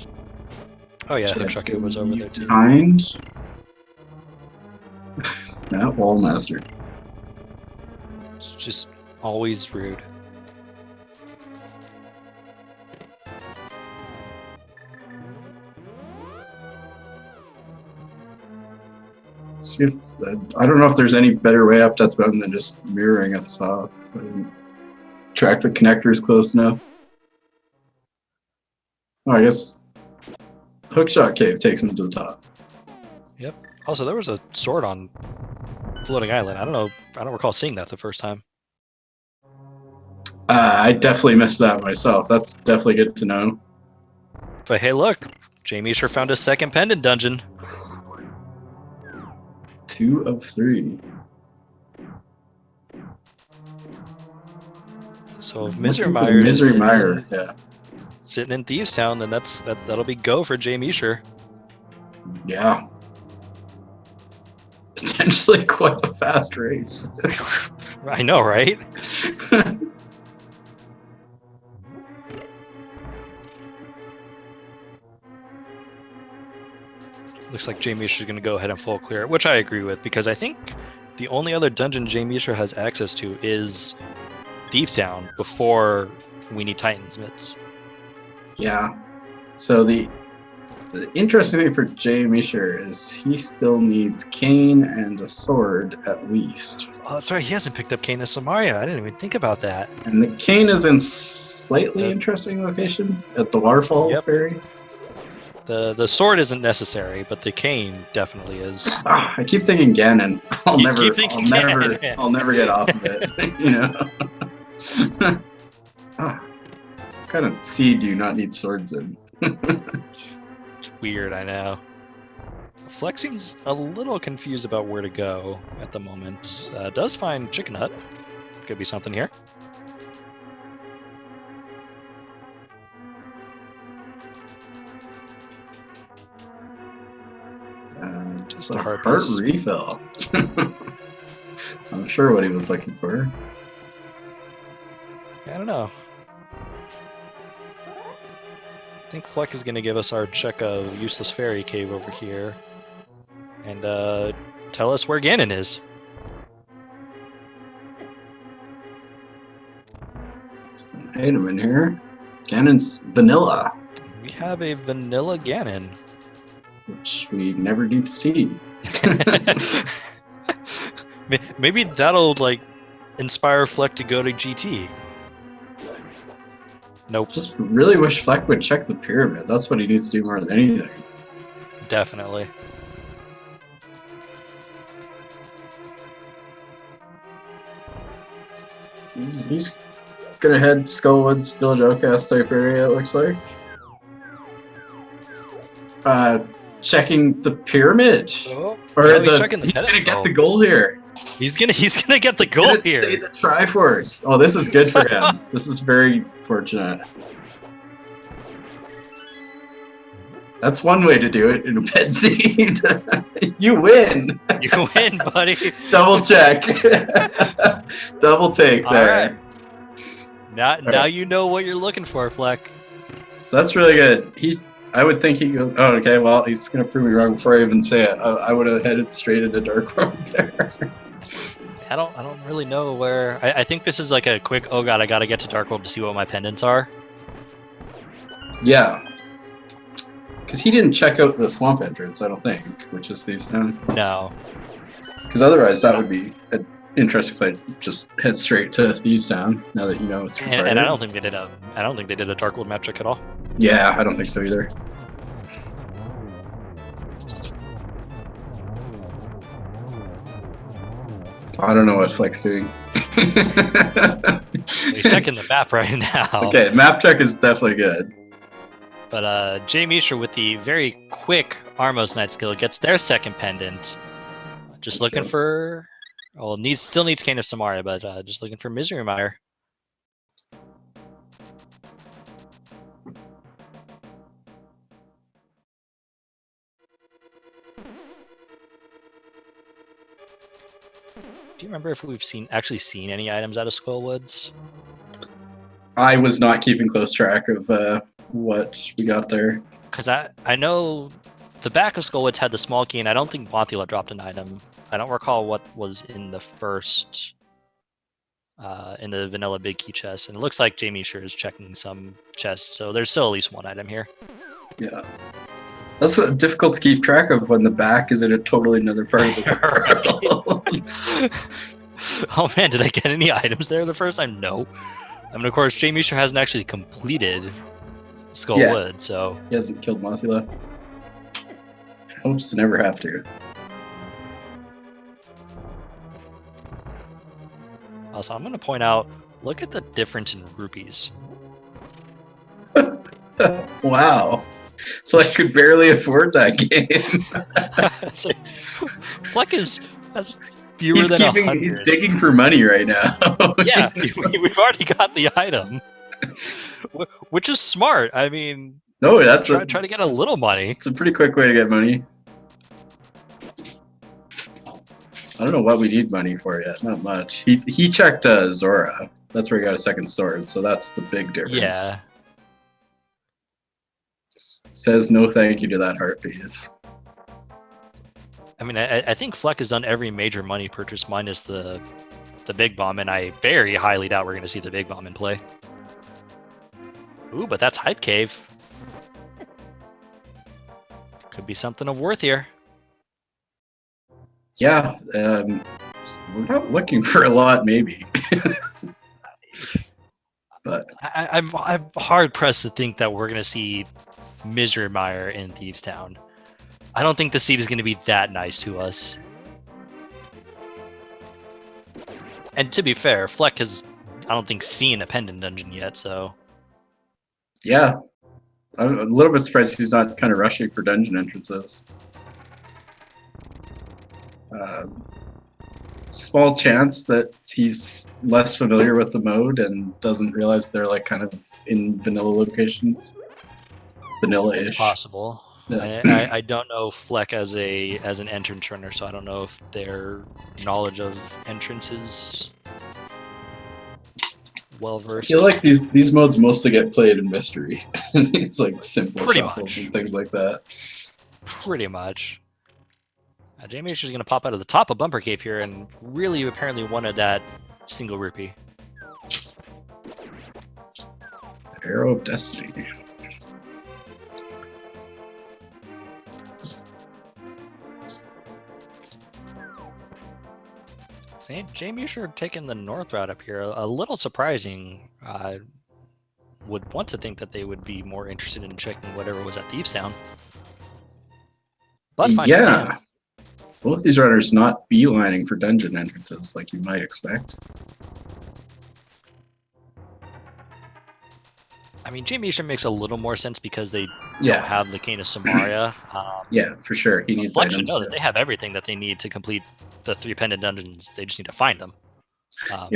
Oh yeah, Hookshot Cave was over there too. Behind. That wall master. It's just always rude. See if, I don't know if there's any better way up Death Mountain than just mirroring at the top. Track the connectors close enough. Oh, I guess Hookshot Cave takes him to the top. Yep. Also, there was a sword on Floating Island. I don't recall seeing that the first time. I definitely missed that myself. That's definitely good to know. But hey, look, jmeasher found a second pendant dungeon. 2 of 3. So if Misery Myers sitting in Thieves Town, then that'll be go for jmeasher. Yeah. Potentially quite a fast race. I know, right? Looks like jmeasher is going to go ahead and full clear, which I agree with, because I think the only other dungeon jmeasher has access to is Thieves Town before we need Titan's Mitts. Yeah. So the interesting thing for jmeasher is he still needs Cane and a sword at least. Oh, that's right. He hasn't picked up Cane and Samaria. I didn't even think about that. And the Cane is in slightly interesting location at the waterfall ferry. The sword isn't necessary, but the cane definitely is. I keep thinking Ganon. I'll never get off of it. You know. What kind of seed do you not need swords in? It's weird, I know. Fleck seems a little confused about where to go at the moment. Does find Chicken Hut. Could be something here. Just a heart refill. I'm sure what he was looking for. I don't know. think Phleck is going to give us our check of Useless Fairy Cave over here. And tell us where Ganon is. Item in here. Ganon's vanilla, We have a vanilla Ganon. which we never need to see. Maybe that'll like inspire Phleck to go to GT. Nope. Just really wish Phleck would check the pyramid. That's what he needs to do more than anything. Definitely. He's gonna head Skullwoods Village Outcast type area, it looks like. Checking the pyramid. Oh, Or yeah, he's checking the gonna pedestal. get the goal here. He's gonna get the He's goal gonna here. stay the Triforce. Oh, this is good for him. This is very fortunate. That's one way to do it in a pet seed. You win. You win, buddy. Double check. Double take All there. right. Now you know what you're looking for, Phleck. So that's really good. I would think he goes, oh, okay, well, he's going to prove me wrong before I even say it. I would have headed straight into Dark Road there. I don't really know where. I think this is like a quick, oh god, I gotta get to Dark World to see what my pendants are. Yeah. Because he didn't check out the swamp entrance, I don't think, which is Thieves Town. No. Because otherwise that would be an interesting play. Just head straight to Thieves Town, now that you know it's required. And I don't think they did a Dark World map trick at all. Yeah, I don't think so either. I don't know what Fleck's doing. He's checking the map right now. Okay, map check is definitely good. But jmeasher with the very quick Armos Knight skill gets their second pendant. Just That's looking good. for, well, still needs Cane of Samaria, but just looking for Misery Mire. Do you remember if we've actually seen any items out of Skullwoods? I was not keeping close track of what we got there. Because I know the back of Skullwoods had the small key, and I don't think Mothula dropped an item. I don't recall what was in the first, in the vanilla big key chest. And it looks like jmeasher is checking some chests, so there's still at least one item here. Yeah. That's what difficult to keep track of when the back is in a totally another part of the world. Oh man, did I get any items there the first time? No. I mean, of course, jmeasher hasn't actually completed Skullwood, so... He hasn't killed Mothula. Hopes to never have to. Also, I'm going to point out, look at the difference in rupees. Wow. So I could barely afford that game. So, Phleck has fewer than 100. He's digging for money right now. Yeah, we've already got the item, which is smart. I mean, no, that's try to get a little money. It's a pretty quick way to get money. I don't know what we need money for yet. Not much. He checked Zora. That's where he got a second sword. So that's the big difference. Yeah. Says no thank you to that heart piece. I mean, I think Phleck has done every major money purchase minus the big bomb, and I very highly doubt we're going to see the big bomb in play. Ooh, but that's Hype Cave. Could be something of worth here. Yeah, we're not looking for a lot, maybe. But I'm hard pressed to think that we're going to see Misery Mire in Thieves Town. I don't think the seed is going to be that nice to us. And to be fair, Phleck has, I don't think, seen a pendant dungeon yet, so... yeah, I'm a little bit surprised he's not kind of rushing for dungeon entrances. Small chance that he's less familiar with the mode and doesn't realize they're like kind of in vanilla locations. Vanilla-ish. It's possible. Yeah. I don't know Phleck as an entrance runner, so I don't know if their knowledge of entrances well I versed. feel like these modes mostly get played in mystery. It's like simple Pretty shuffles much. and things like that. Pretty much. jmeasher is going to pop out of the top of Bumper Cave here, and really apparently wanted that single rupee. Arrow of Destiny. See, jmeasher taking the north route up here, a little surprising. Would want to think that they would be more interested in checking whatever was at Thieves Town. But finds a can. Both these runners not beelining for dungeon entrances like you might expect. I mean, jmeasher makes a little more sense because they Yeah. don't have the Cane of Samaria. Yeah, for sure. He needs Phleck should items. know that they have everything that they need to complete the 3 pendant dungeons. They just need to find them.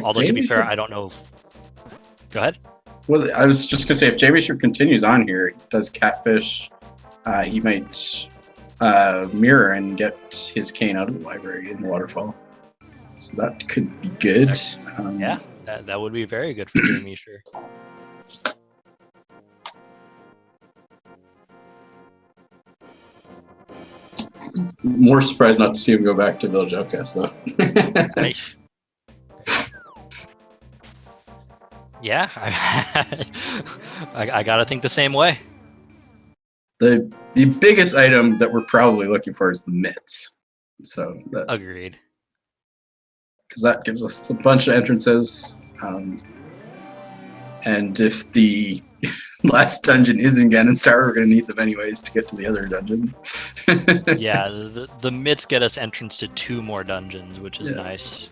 Although, to be fair, I don't know if... Go ahead. Well, I was just going to say, if jmeasher continues on here, he does Catfish, he might mirror and get his cane out of the library in the waterfall. So that could be good. Yeah, that would be very good for jmeasher. More surprised not to see him go back to Village Outcast, though. Yeah, I gotta think the same way. The biggest item that we're probably looking for is the mitts. So Agreed. Because that gives us a bunch of entrances. And if the last dungeon is in Ganonstar, we're going to need them anyways to get to the other dungeons. Yeah, the mitts get us entrance to 2 more dungeons, which is nice.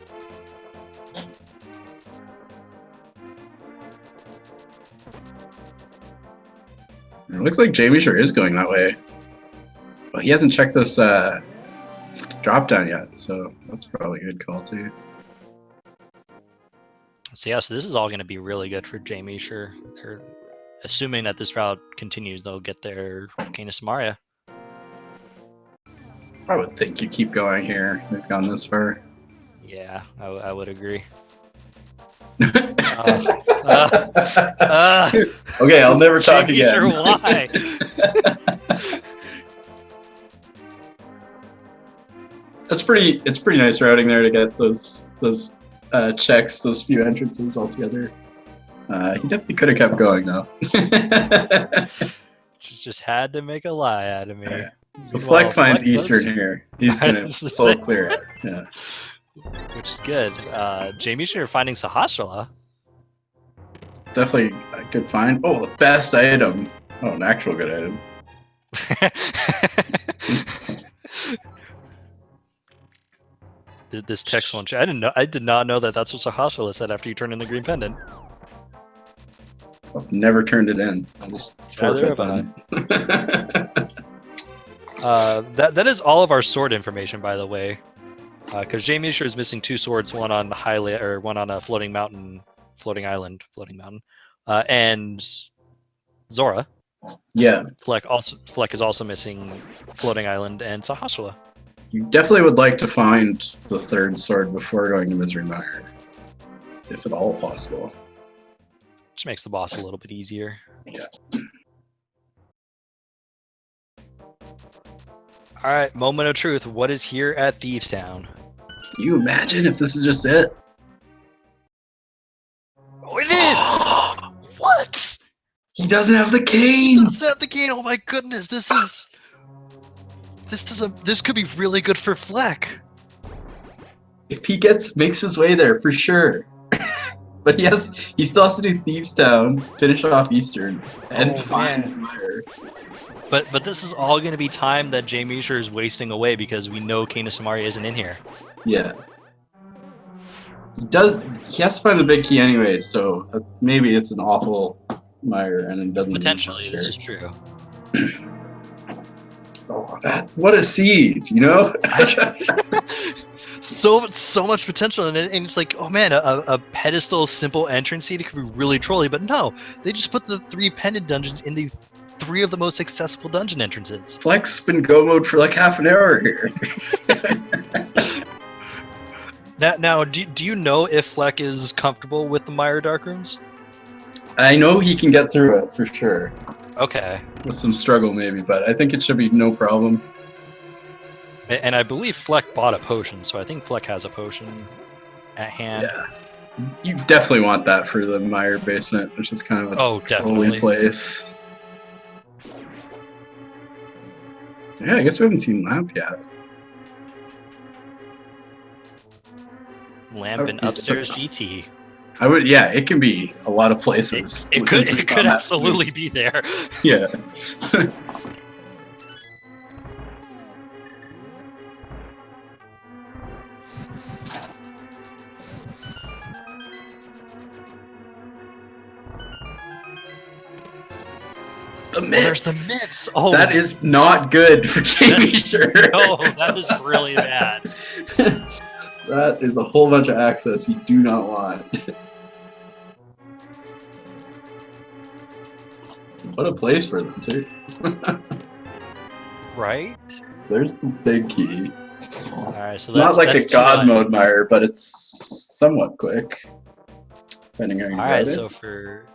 It looks like jmeasher is going that way. But he hasn't checked this drop down yet, so that's probably a good call too. So yeah, so this is all going to be really good for jmeasher. They're assuming that this route continues, they'll get their Cane of Samaria. I would think you keep going here. He's gone this far. Yeah, I would agree. Okay, I'll never talk again. Why? It's pretty nice routing there to get those checks, those few entrances all together. He definitely could have kept going though. Just had to make a lie out of me. Yeah. So Phleck finds Eastern here. He's gonna full clear it. Yeah. Which is good. jmeasher finding Sahasrara. It's definitely a good find. Oh, the best item. Oh, an actual good item. This text one. I did not know that that's what Sahasrara said after you turned in the green pendant. I've never turned it in. I'll just forfeit them. That is all of our sword information, by the way. Because jmeasher is missing 2 swords, one on one on a floating island, and Zora. Yeah. Phleck is also missing floating island and Sahasrara. You definitely would like to find the 3rd sword before going to Misery Mire, if at all possible. Which makes the boss a little bit easier. Yeah. Alright, moment of truth. What is here at Thieves Town? Can you imagine if this is just it? Oh, it is! What? He doesn't have the cane! He doesn't have the cane! Oh my goodness, this could be really good for Phleck. If he makes his way there, for sure. But he still has to do Thieves Town, finish off Eastern, and find Mire. But this is all going to be time that jmeasher is wasting away because we know Cane of Samaria isn't in here. Yeah. He has to find the big key anyways, so maybe it's an awful Mire and it doesn't. Potentially, this is true. Oh, what a seed, you know? so much potential in it, and it's like, oh man, a pedestal simple entrance seed, it could be really trolly, but no, they just put the 3 pendant dungeons in the 3 of the most accessible dungeon entrances. Phleck's been go mode for like half an hour here. Now, do you know if Phleck is comfortable with the Mire Dark Rooms? I know he can get through it for sure. Okay. With some struggle maybe, but I think it should be no problem. And I believe Phleck bought a potion, so I think Phleck has a potion at hand. Yeah. You definitely want that for the Mire basement, which is kind of a trolly definitely. place. Yeah, I guess we haven't seen Lamp yet. Lamp and upstairs GT. I would, yeah, it can be a lot of places. It could absolutely be there. Yeah. The mitts. There's the mitts. Oh, that is not good for jmeasher. No, that is really bad. That is a whole bunch of access you do not want. What a place for them too. Right? There's the big key. All right, so it's not like a god 2-9. mode mire, but it's somewhat quick. Depending on how you All right, it. so for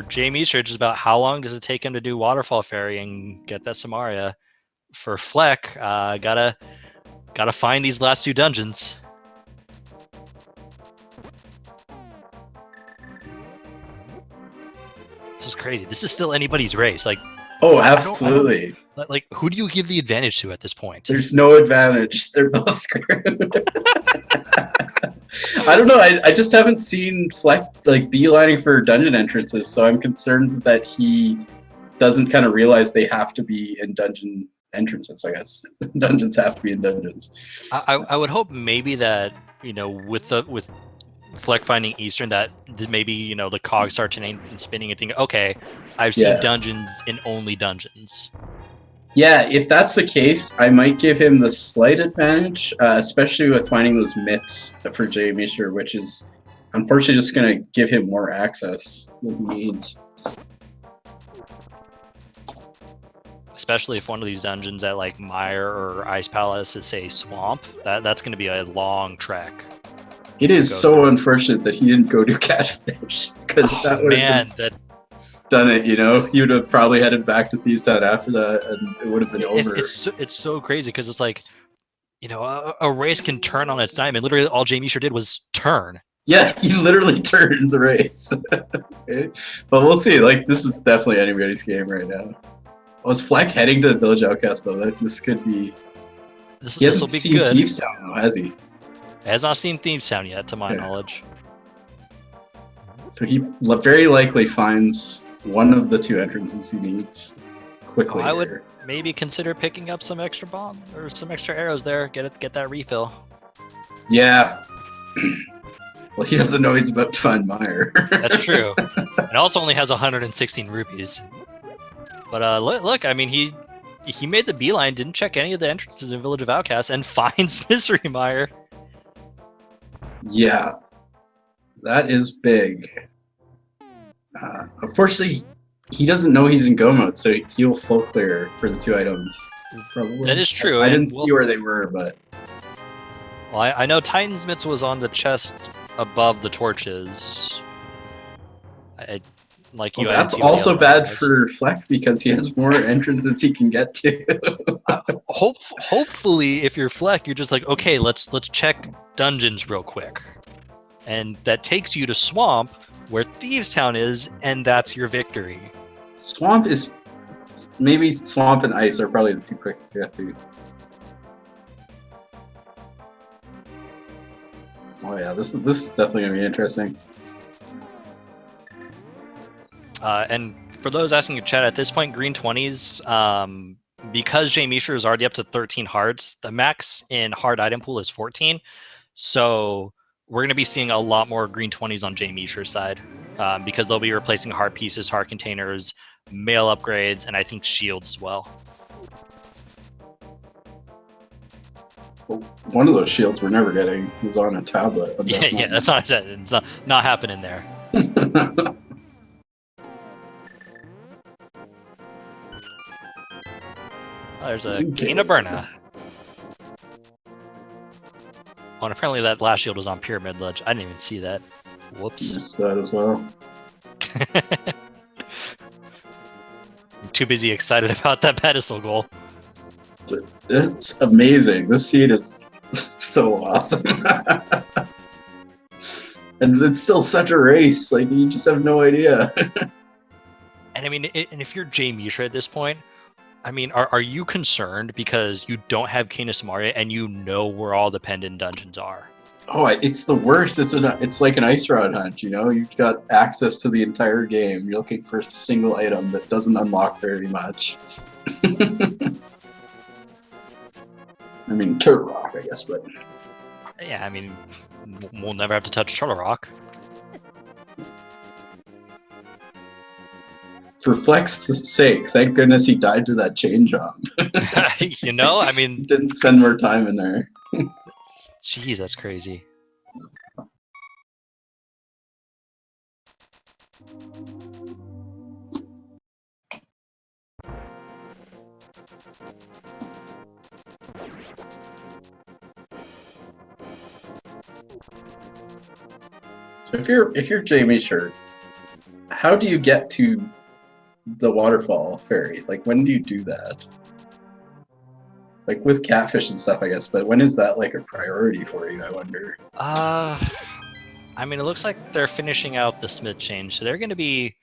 jmeasher, just about how long does it take him to do Waterfall Fairy and get that Samaria? For Phleck, gotta find these last 2 dungeons. This is crazy. This is still anybody's race. Like, oh, absolutely. Like, who do you give the advantage to at this point? There's no advantage. They're both screwed. I don't know. I just haven't seen Phleck like beelining for dungeon entrances, so I'm concerned that he doesn't kind of realize they have to be in dungeon entrances. I guess dungeons have to be in dungeons. I would hope maybe that, you know, with Phleck finding Eastern, that maybe, you know, the cogs start turning and spinning and thinking, okay, I've seen dungeons in only dungeons. Yeah, if that's the case, I might give him the slight advantage, especially with finding those mitts for jmeasher, which is unfortunately just going to give him more access than he needs. Especially if one of these dungeons at like Mire or Ice Palace is, say, Swamp, that's going to be a long trek. It is so unfortunate that he didn't go to Catfish, because that would have just done it, you know? He would have probably headed back to Thieves Town after that, and it would have been over. It's so crazy, because it's like, you know, a race can turn on its dime, and literally all jmeasher did was turn. Yeah, he literally turned the race. Okay. But we'll see. Like, this is definitely anybody's game right now. Was Phleck heading to the Village Outcast, though? This could be... He hasn't seen Thieves Town, though, has he? He has not seen Thieves Town yet, to my knowledge. So he very likely finds one of the 2 entrances he needs quickly. I would maybe consider picking up some extra bomb or some extra arrows there. Get that refill. Yeah. Well, he doesn't know he's about to find Mire. That's true. It also only has 116 rupees. But look, I mean, he made the beeline, didn't check any of the entrances in Village of Outcasts, and finds Mystery Mire. Yeah, that is big. Unfortunately, he doesn't know he's in go mode, so he'll full clear for the 2 items. Probably. That is true. I didn't see where they were, but... Well, I know Titan's Mitts was on the chest above the torches. That's also bad for Phleck, because he has more entrances he can get to. Hopefully, if you're Phleck, you're just like, okay, let's check dungeons real quick, and that takes you to Swamp, where Thieves Town is, and that's your victory. Swamp is... Maybe Swamp and Ice are probably the 2 quickest to get to. Oh yeah, this is definitely going to be interesting. And for those asking in chat, at this point, green 20s, because jmeasher is already up to 13 hearts, the max in hard item pool is 14. So we're going to be seeing a lot more green 20s on jmeasher's side, because they'll be replacing heart pieces, heart containers, mail upgrades, and I think shields as well. Well, one of those shields we're never getting is on a tablet. Yeah, that's not, it's not happening there. Oh, there's a Gain of Burna. Oh, and apparently that last shield was on Pyramid Ledge. I didn't even see that. Whoops. Missed that as well. I'm too busy excited about that pedestal goal. It's amazing. This seed is so awesome. And it's still such a race. Like, you just have no idea. And I mean, and if you're jmeasher at this point, I mean, are you concerned because you don't have Canis Maria and you know where all the pendant dungeons are? Oh, it's the worst. It's like an ice rod hunt, you know? You've got access to the entire game. You're looking for a single item that doesn't unlock very much. I mean, Turtle Rock, I guess, but... Yeah, I mean, we'll never have to touch Turtle Rock. For Phleck's sake, thank goodness he died to that chain jump. You know, I mean... He didn't spend more time in there. Jeez, that's crazy. So if you're jmeasher, how do you get to the waterfall ferry? Like, when do you do that? Like, with catfish and stuff, I guess, but when is that like a priority for you, I wonder? I mean, it looks like they're finishing out the Smith chain, so they're going to be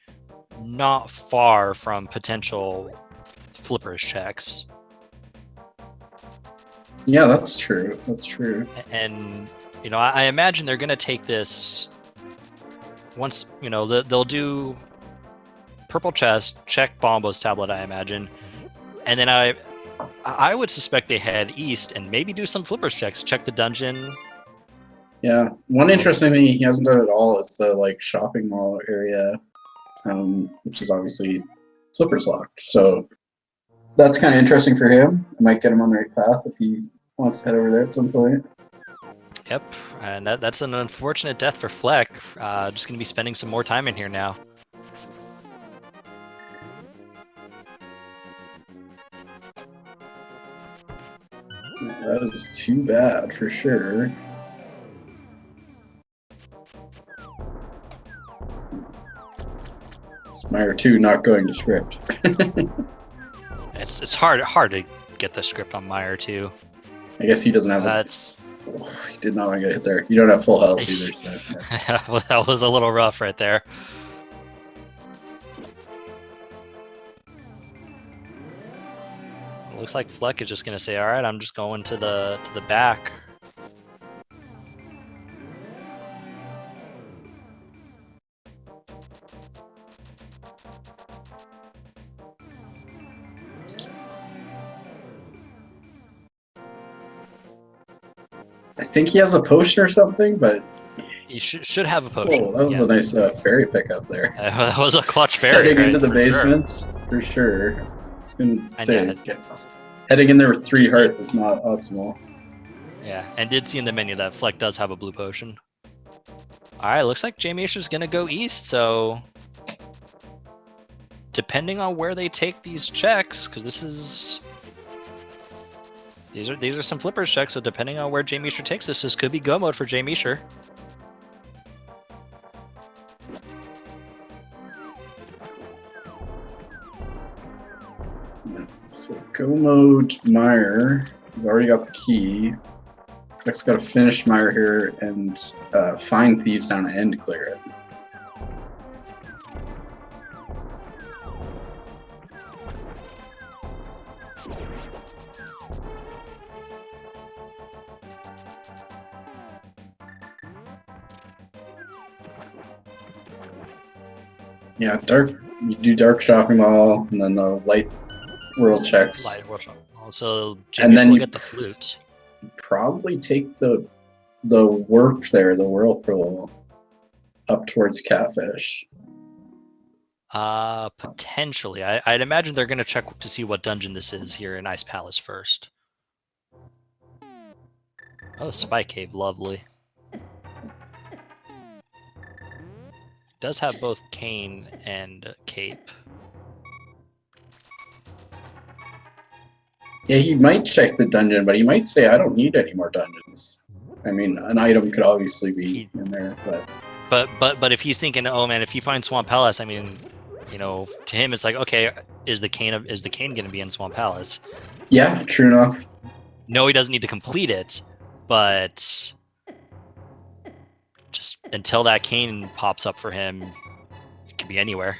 not far from potential flippers checks. Yeah, that's true. That's true. And, you know, I imagine they're going to take this once, you know, they'll do purple chest, check Bombo's tablet, I imagine. And then I would suspect they head east and maybe do some flippers checks, check the dungeon. Yeah, one interesting thing he hasn't done at all is the like shopping mall area, which is obviously flippers locked. So that's kind of interesting for him. It might get him on the right path if he wants to head over there at some point. Yep, and that's an unfortunate death for Phleck. Just going to be spending some more time in here now. That is too bad for sure. Smire 2 not going to script. It's hard to get the script on Meyer too. I guess he doesn't have he did not want to get hit there. You don't have full health either. So, yeah. Well, that was a little rough right there. It looks like Phleck is just gonna say, "All right, I'm just going to the back." I think he has a potion or something, but He should have a potion. oh, that was a nice fairy pickup there. That was a clutch fairy. Heading right, into the for basement, sure. for sure. It's gonna say Yeah, heading in there with 3 hearts is not optimal. Yeah, and did see in the menu that Phleck does have a blue potion. All right, looks like jmeasher's gonna go east. So, depending on where they take these checks, because these are some flippers checks. So depending on where jmeasher takes this could be go mode for jmeasher. So go mode Meyer. He's already got the key. Fleck's got to finish Meyer here and find thieves down and to clear it. Yeah, you do dark shopping mall, and then the light world checks. Light world shop. So And then will you get the flute. Probably take the warp there, the whirlpool, up towards Catfish. Potentially. I'd imagine they're gonna check to see what dungeon this is here in Ice Palace first. Oh, Spy Cave, lovely. Does have both cane and cape. Yeah, he might check the dungeon, but he might say, I don't need any more dungeons. I mean, an item could obviously be in there, but but if he's thinking, oh man, if he finds Swamp Palace, I mean, you know, to him it's like, okay, is the cane going to be in Swamp Palace? Yeah, true enough. No, he doesn't need to complete it, but just until that cane pops up for him, it could be anywhere.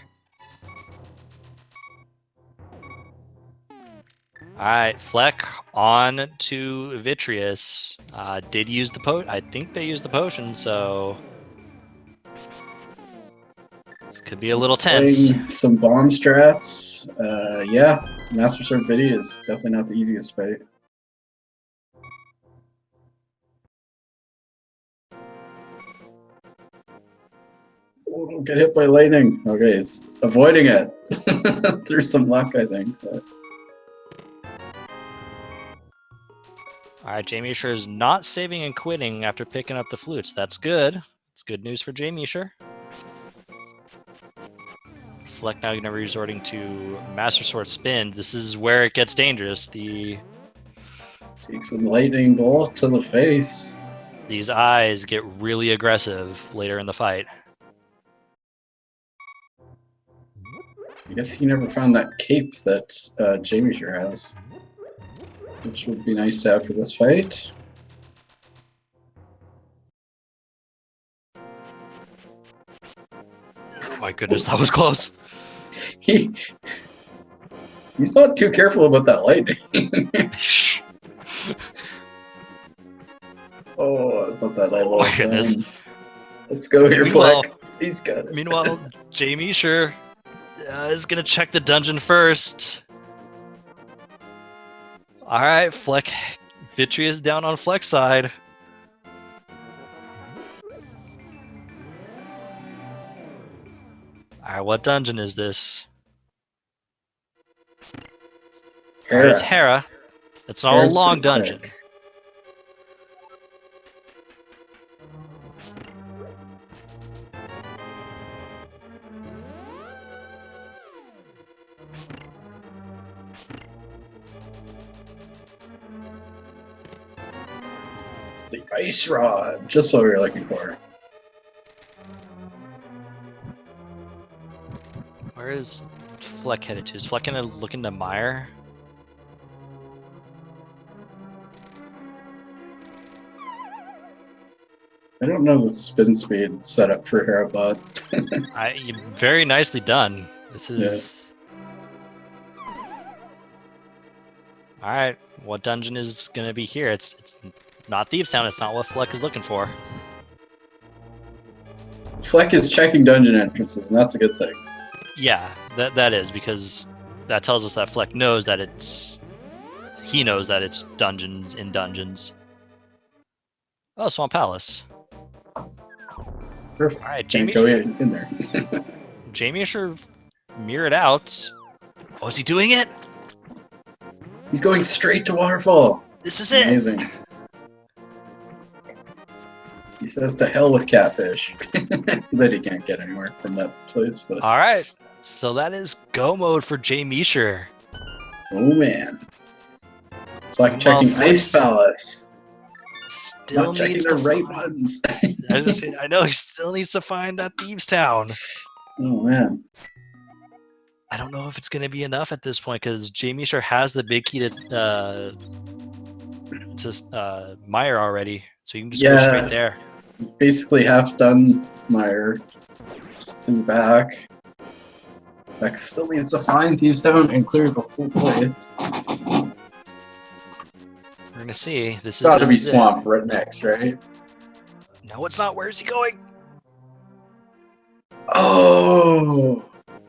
All right, Phleck on to Vitreous. Did use the potion. I think they used the potion, so this could be a little tense. Playing some bomb strats. Yeah, Master Sword Vidi is definitely not the easiest fight. Oh, don't get hit by lightning. Okay, it's avoiding it. Through some luck, I think. But... All right, jmeasher is not saving and quitting after picking up the flutes. That's good. It's good news for jmeasher. Phleck now going to be resorting to Master Sword spins. This is where it gets dangerous. Take some lightning bolt to the face. These eyes get really aggressive later in the fight. I guess he never found that cape that jmeasher has, which would be nice to have for this fight. Oh my goodness, that was close. He's not too careful about that lightning. Oh, I thought that I Oh my goodness. Let's go here, Phleck. He's got it. Meanwhile, jmeasher is going to check the dungeon first. All right, Phleck. Vitreous down on Phleck's side. All right, what dungeon is this? All right, it's Hera. It's not a long dungeon. Quick. The ice rod, just what we were looking for. Where is Phleck headed to? Is Phleck gonna look into Mire? I don't know the spin speed setup for Hera, but Very nicely done. This is. All right, what dungeon is gonna be here? It's not Thieves Town. It's not what Phleck is looking for. Phleck is checking dungeon entrances, and that's a good thing. Yeah, that is, because that tells us that Phleck knows that he knows that it's dungeons in dungeons. Oh, Swamp Palace. Perfect. All right, Can't go in there. jmeasher mirrored out. Oh, is he doing it? He's going straight to waterfall. This is Amazing. it. He says to hell with catfish. That he can't get anywhere from that place. But... All right, so that is go mode for jmeasher. Oh man. Phleck checking Ice Palace. Still not needs checking to the right find... ones. I know, he still needs to find that Thieves Town. Oh man. I don't know if it's going to be enough at this point, because jmeasher has the big key to Mire already, so you can just go straight there. He's basically half done Mire. Just in the back. Phleck still needs to find Thieves Town and clear the whole place. We're going to see. This is gotta be Swamp right next, right? No, it's not. Where is he going? Oh!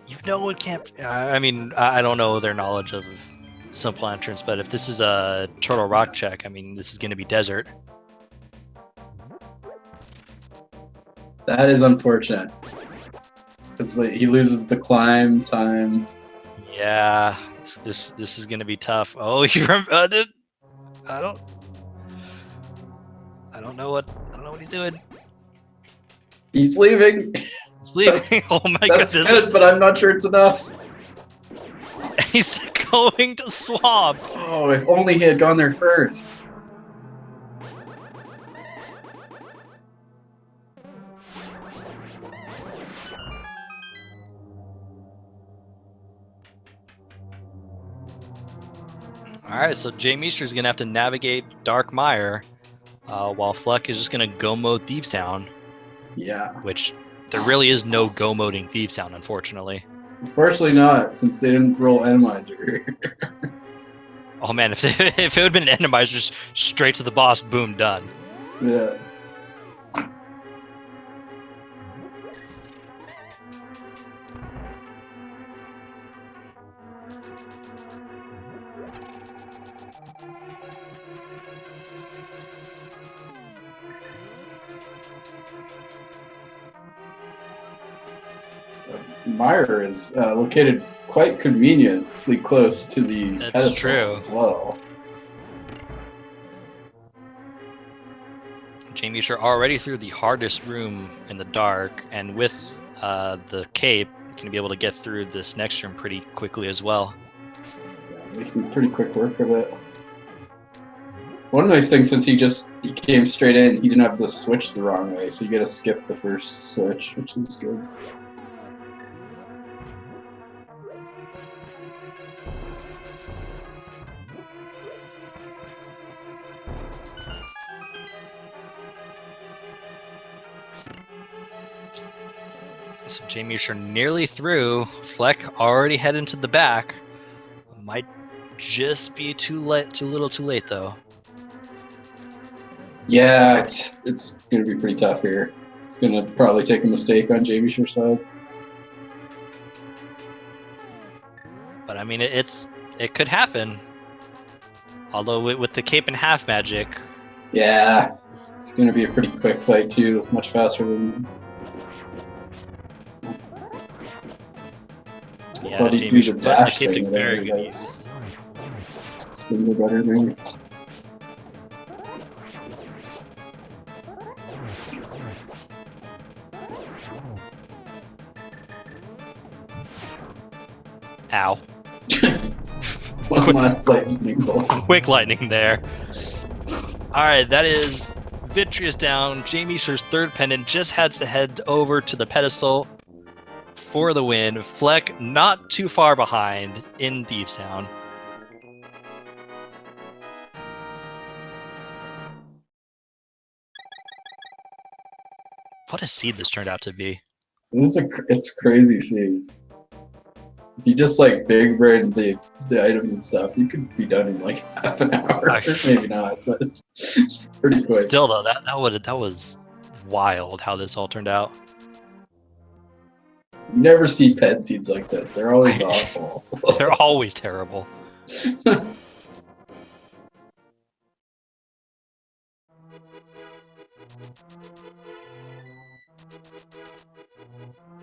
You know it can't... I mean, I don't know their knowledge of simple entrance, but if this is a Turtle Rock check, I mean, this is going to be desert. That is unfortunate. Because he loses the climb time. Yeah, this is going to be tough. Oh, you remember... I don't know what he's doing. He's leaving. He's leaving. Oh my goodness. That's good, but I'm not sure it's enough. He's going to Swamp. Oh, if only he had gone there first. All right, so jmeasher is gonna have to navigate Dark Mire, while phleck is just gonna go mode Thieves Town. Yeah. Which there really is no go moding Thieves Town, unfortunately. Unfortunately not, since they didn't roll Randomizer. Oh man, if it had been an Randomizer, just straight to the boss, boom, done. Yeah. Mire is located quite conveniently close to the That's pedestal true. as well. jmeasher already through the hardest room in the dark, and with the cape, you're going to be able to get through this next room pretty quickly as well. Yeah, making pretty quick work of it. One nice thing, since he came straight in, he didn't have the switch the wrong way, so you gotta skip the first switch, which is good. So jmeasher nearly through. Phleck already heading to the back. Might just be too little too late though. Yeah, it's gonna be pretty tough here. It's gonna probably take a mistake on jmeasher's side. But I mean, it could happen. Although with the cape and half magic, Yeah, it's gonna be a pretty quick fight too, much faster than. I yeah, thought he'd do the jmeasher putting the dash cape thing to that very everybody good does. use. Spins are better, maybe. Ow. One last lightning bolt. Quick lightning there. Alright, that is Vitreous down. jmeasher's third pendant just has to head over to the pedestal for the win. Phleck not too far behind in Thieves Town. What a seed this turned out to be. It's a crazy scene. If you just like big brain the items and stuff, you could be done in like half an hour. Maybe not, but pretty quick. Still though, that was wild how this all turned out. You never see pet seeds like this. They're always awful. They're always terrible.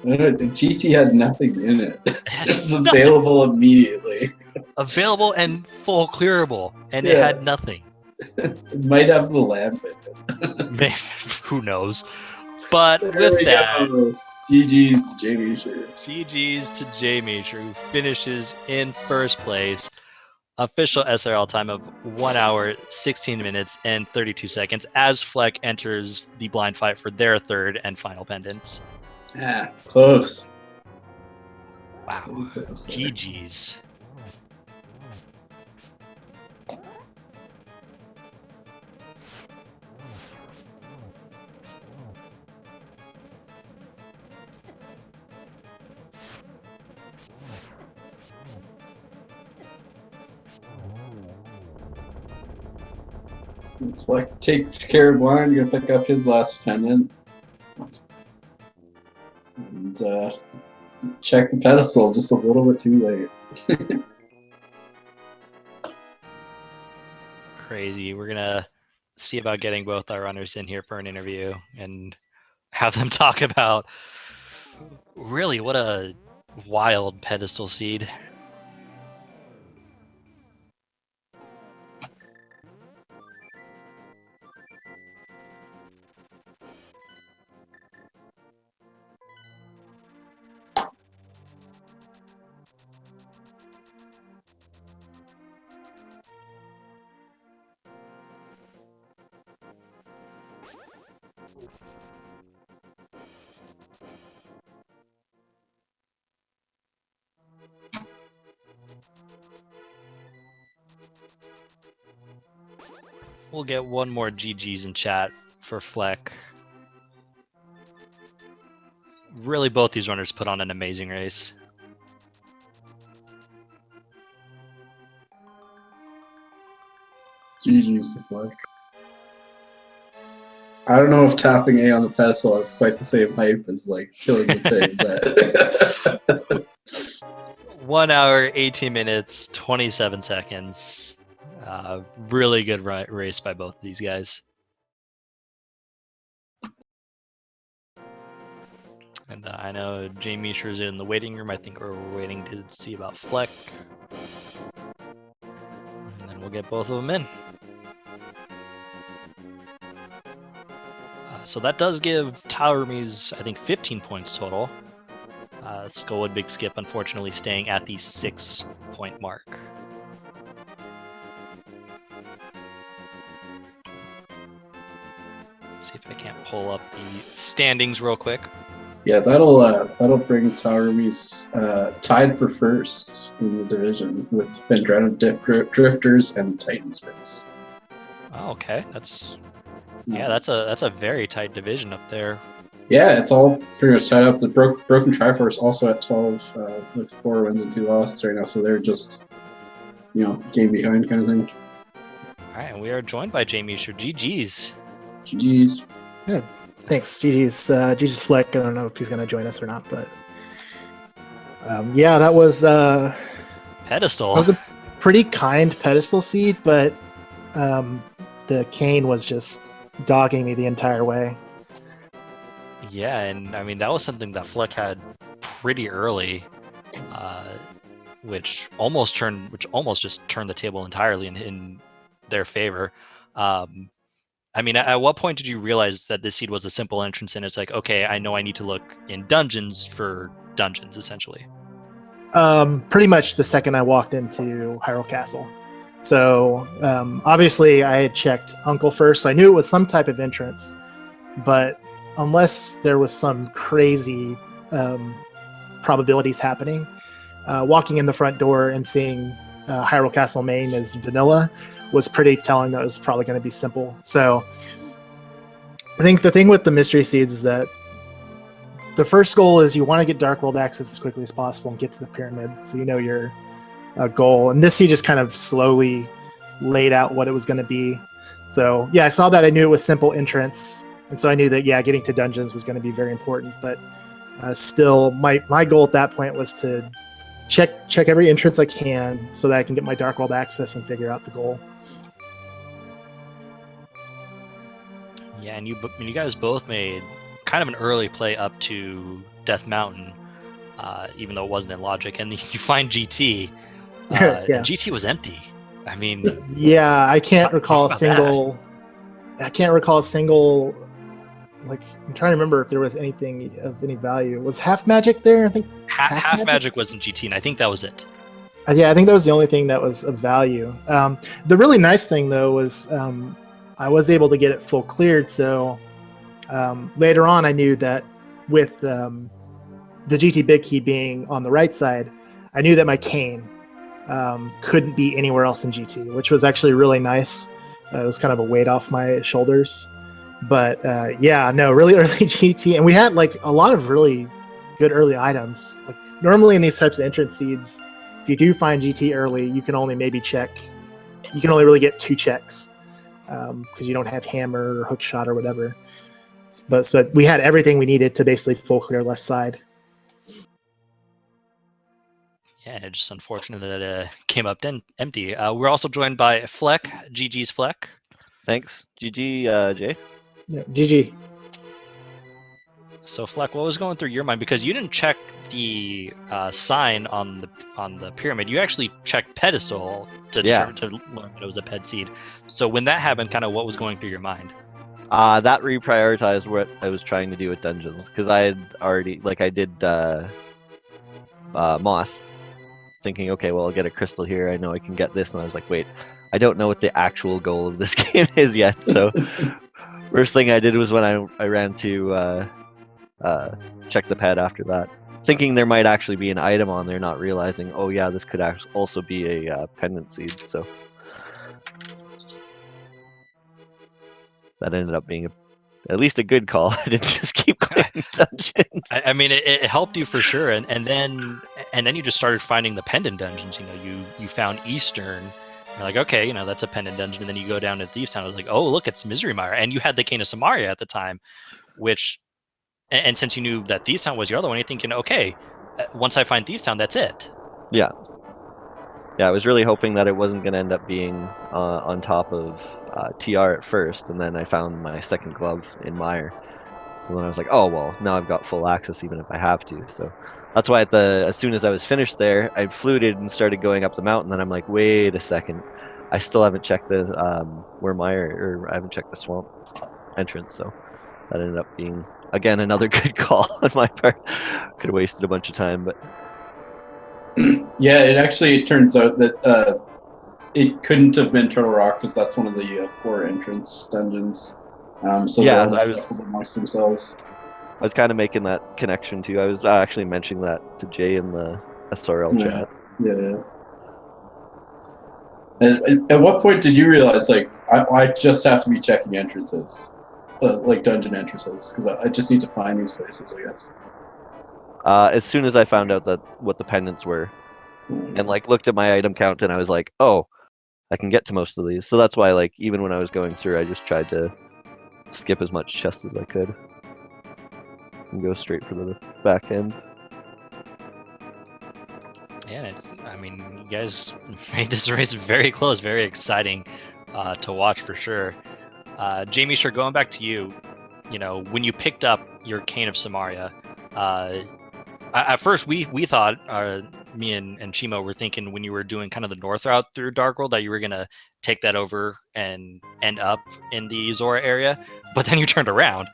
GT had nothing in it. It's available immediately. Available and full clearable, and it had nothing. It might have the lamp in Maybe, who knows? But it. with that, go. GG's to jmeasher. GG's to jmeasher, who finishes in first place. Official SRL time of 1 hour, 16 minutes, and 32 seconds as Phleck enters the blind fight for their third and final pendant. Yeah, close. Wow. Close there. GG's. Phleck takes care of blind, gonna pick up his last pendant. And check the pedestal just a little bit too late. Crazy. We're gonna see about getting both our runners in here for an interview and have them talk about really what a wild pedestal seed. We'll get one more GGs in chat for Phleck. Really, both these runners put on an amazing race. GG's to Phleck. I don't know if tapping A on the pedestal has quite the same hype as like killing the thing, but 1 hour, 18 minutes, 27 seconds. Really good race by both of these guys. And I know jmeasher is in the waiting room. I think we're waiting to see about Phleck. And then we'll get both of them in. So that does give Towerme's, I think, 15 points total. Skullwood Big Skip, unfortunately, staying at the 6-point mark. See if I can't pull up the standings real quick. yeah, that'll bring Towerme's tied for first in the division with Fendrano Drifters and Titan Spits. Oh, okay, that's a very tight division up there. Yeah, it's all pretty much tied up. The Broken Triforce also at 12 with 4 wins and 2 losses right now, so they're just, game behind kind of thing. All right, and we are joined by jmeasher. GG's. GG's. Yeah, thanks. GG's Phleck. I don't know if he's going to join us or not, but yeah, that was Pedestal. That was a pretty kind pedestal seed, but the cane was just dogging me the entire way. Yeah, and I mean that was something that Phleck had pretty early, which almost just turned the table entirely in their favor. I mean, at what point did you realize that this seed was a simple entrance and it's like, okay, I know I need to look in dungeons for dungeons, essentially? Pretty much the second I walked into Hyrule Castle. So obviously I had checked Uncle first. So I knew it was some type of entrance, but unless there was some crazy probabilities happening, walking in the front door and seeing Hyrule Castle main as vanilla was pretty telling that it was probably going to be simple. So I think the thing with the mystery seeds is that the first goal is you want to get Dark World access as quickly as possible and get to the pyramid, so you know your goal. And this seed just kind of slowly laid out what it was going to be. So yeah, I saw that. I knew it was simple entrance, and so I knew that getting to dungeons was going to be very important. But still, my goal at that point was to check every entrance I can so that I can get my Dark World access and figure out the goal. Yeah, and you guys both made kind of an early play up to Death Mountain, even though it wasn't in logic. And you find GT. Yeah. And GT was empty. I mean, yeah, I can't recall a single. I can't recall a single. Like, I'm trying to remember if there was anything of any value. Was Half Magic there? I think Half Magic was in GT, and I think that was it. Yeah, I think that was the only thing that was of value. The really nice thing, though, was I was able to get it full cleared. So later on, I knew that with the GT Big Key being on the right side, I knew that my cane couldn't be anywhere else in GT, which was actually really nice. It was kind of a weight off my shoulders. But really early GT, and we had like a lot of really good early items. Like normally in these types of entrance seeds, if you do find GT early, you can only maybe check. You can only really get 2 checks because you don't have hammer or hook shot or whatever. But we had everything we needed to basically full clear left side. Yeah, and it's just unfortunate that it came up empty. We're also joined by Phleck, GG's Phleck. Thanks, GG, Jay. Yeah, GG. So Phleck, what was going through your mind? Because you didn't check the sign on the pyramid. You actually checked pedestal to learn that it was a ped seed. So when that happened, kind of what was going through your mind? That reprioritized what I was trying to do with dungeons, because I had already, I did Moth, thinking, okay, well, I'll get a crystal here. I know I can get this, and I was like, wait, I don't know what the actual goal of this game is yet. So first thing I did was when I ran to check the pad after that, thinking there might actually be an item on there, not realizing, oh yeah, this could also be a pendant seed. So that ended up being at least a good call. I didn't just keep clearing dungeons. I mean, it helped you for sure, and then you just started finding the pendant dungeons. You found Eastern. You're like, okay, that's a pendant dungeon, and then you go down to Thieves Town. I was like, oh, look, it's Misery Mire, and you had the Cane of Samaria at the time, which, and since you knew that Thieves Town was your other one, you're thinking, okay, once I find Thieves Town, that's it. Yeah, I was really hoping that it wasn't going to end up being on top of TR at first, and then I found my second glove in Mire. So then I was like, oh, well, now I've got full access even if I have to. So that's why as soon as I was finished there, I fluted and started going up the mountain. Then I'm like, wait a second. I still haven't checked the where Mire, or I haven't checked the swamp entrance. So that ended up being, again, another good call on my part. Could have wasted a bunch of time, but... Yeah, it turns out that it couldn't have been Turtle Rock because that's one of the 4 entrance dungeons. So yeah, I was amongst themselves. I was kind of making that connection too. I was actually mentioning that to Jay in the SRL chat. Yeah. And at what point did you realize, like, I just have to be checking entrances, like dungeon entrances, because I just need to find these places, I guess. As soon as I found out what the pendants were, and like looked at my item count, and I was like, oh, I can get to most of these. So that's why, like, even when I was going through, I just tried to skip as much chest as I could and go straight for the back end. Yeah, I mean, you guys made this race very close, very exciting to watch for sure. jmeasher, going back to you, when you picked up your Cane of Samaria, at first we thought, me and Chimo were thinking when you were doing kind of the north route through Dark World that you were going to take that over and end up in the Zora area, but then you turned around.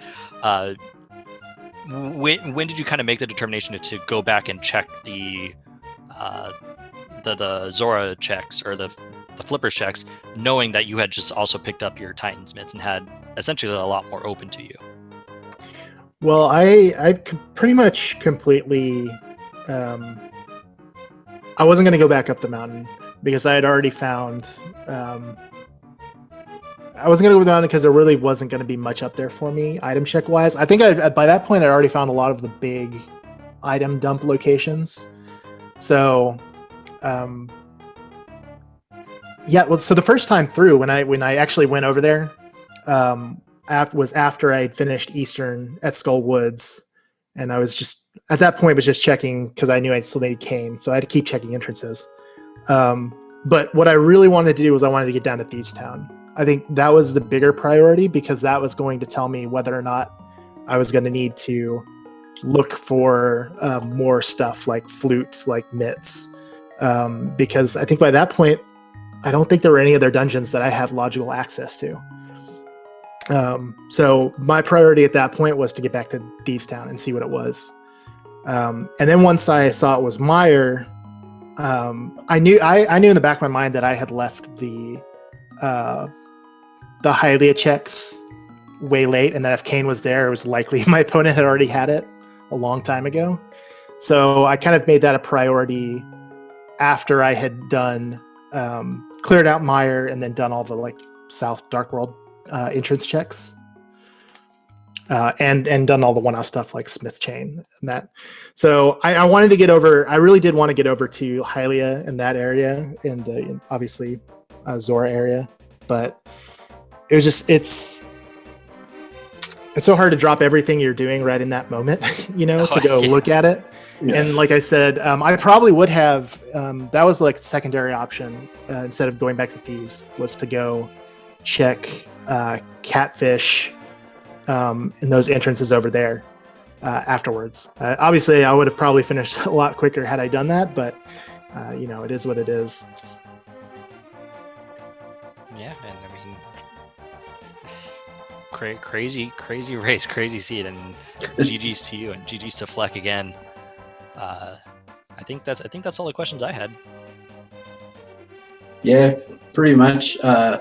When did you kind of make the determination to go back and check the Zora checks, or the Flipper checks, knowing that you had just also picked up your Titan's Mitts and had essentially a lot more open to you? Well, I pretty much completely... I wasn't going to go back up the mountain because I had already found... I wasn't going to go up the mountain because there really wasn't going to be much up there for me, item check-wise. I think by that point, I'd already found a lot of the big item dump locations. So, yeah, well, so the first time through, when I actually went over there, was after I had finished Eastern at Skull Woods, and I was just at that point was just checking because I knew I'd still need Cane, so I had to keep checking entrances. But what I really wanted to do was I wanted to get down to Thieves Town. I think that was the bigger priority because that was going to tell me whether or not I was going to need to look for more stuff like flute, like mitts, because I think by that point, I don't think there were any other dungeons that I had logical access to. So my priority at that point was to get back to Thieves Town and see what it was. And then once I saw it was Mire, I knew in the back of my mind that I had left the Hylia checks way late, and that if Cane was there, it was likely my opponent had already had it a long time ago. So I kind of made that a priority after I had done cleared out Mire and then done all the like South Dark World entrance checks, and done all the one-off stuff like Smith Chain and that. So I wanted to get over. I really did want to get over to Hylia in that area, and obviously Zora area, but it was just it's so hard to drop everything you're doing right in that moment, to go look at it. Yeah. And like I said, I probably would have. That was like the secondary option instead of going back to Thieves, was to go check Catfish in those entrances over there afterwards. Obviously, I would have probably finished a lot quicker had I done that, but it is what it is. Yeah, and I mean, crazy race, crazy seed, and GG's to you and GG's to Phleck again. I think that's all the questions I had. Yeah, pretty much. I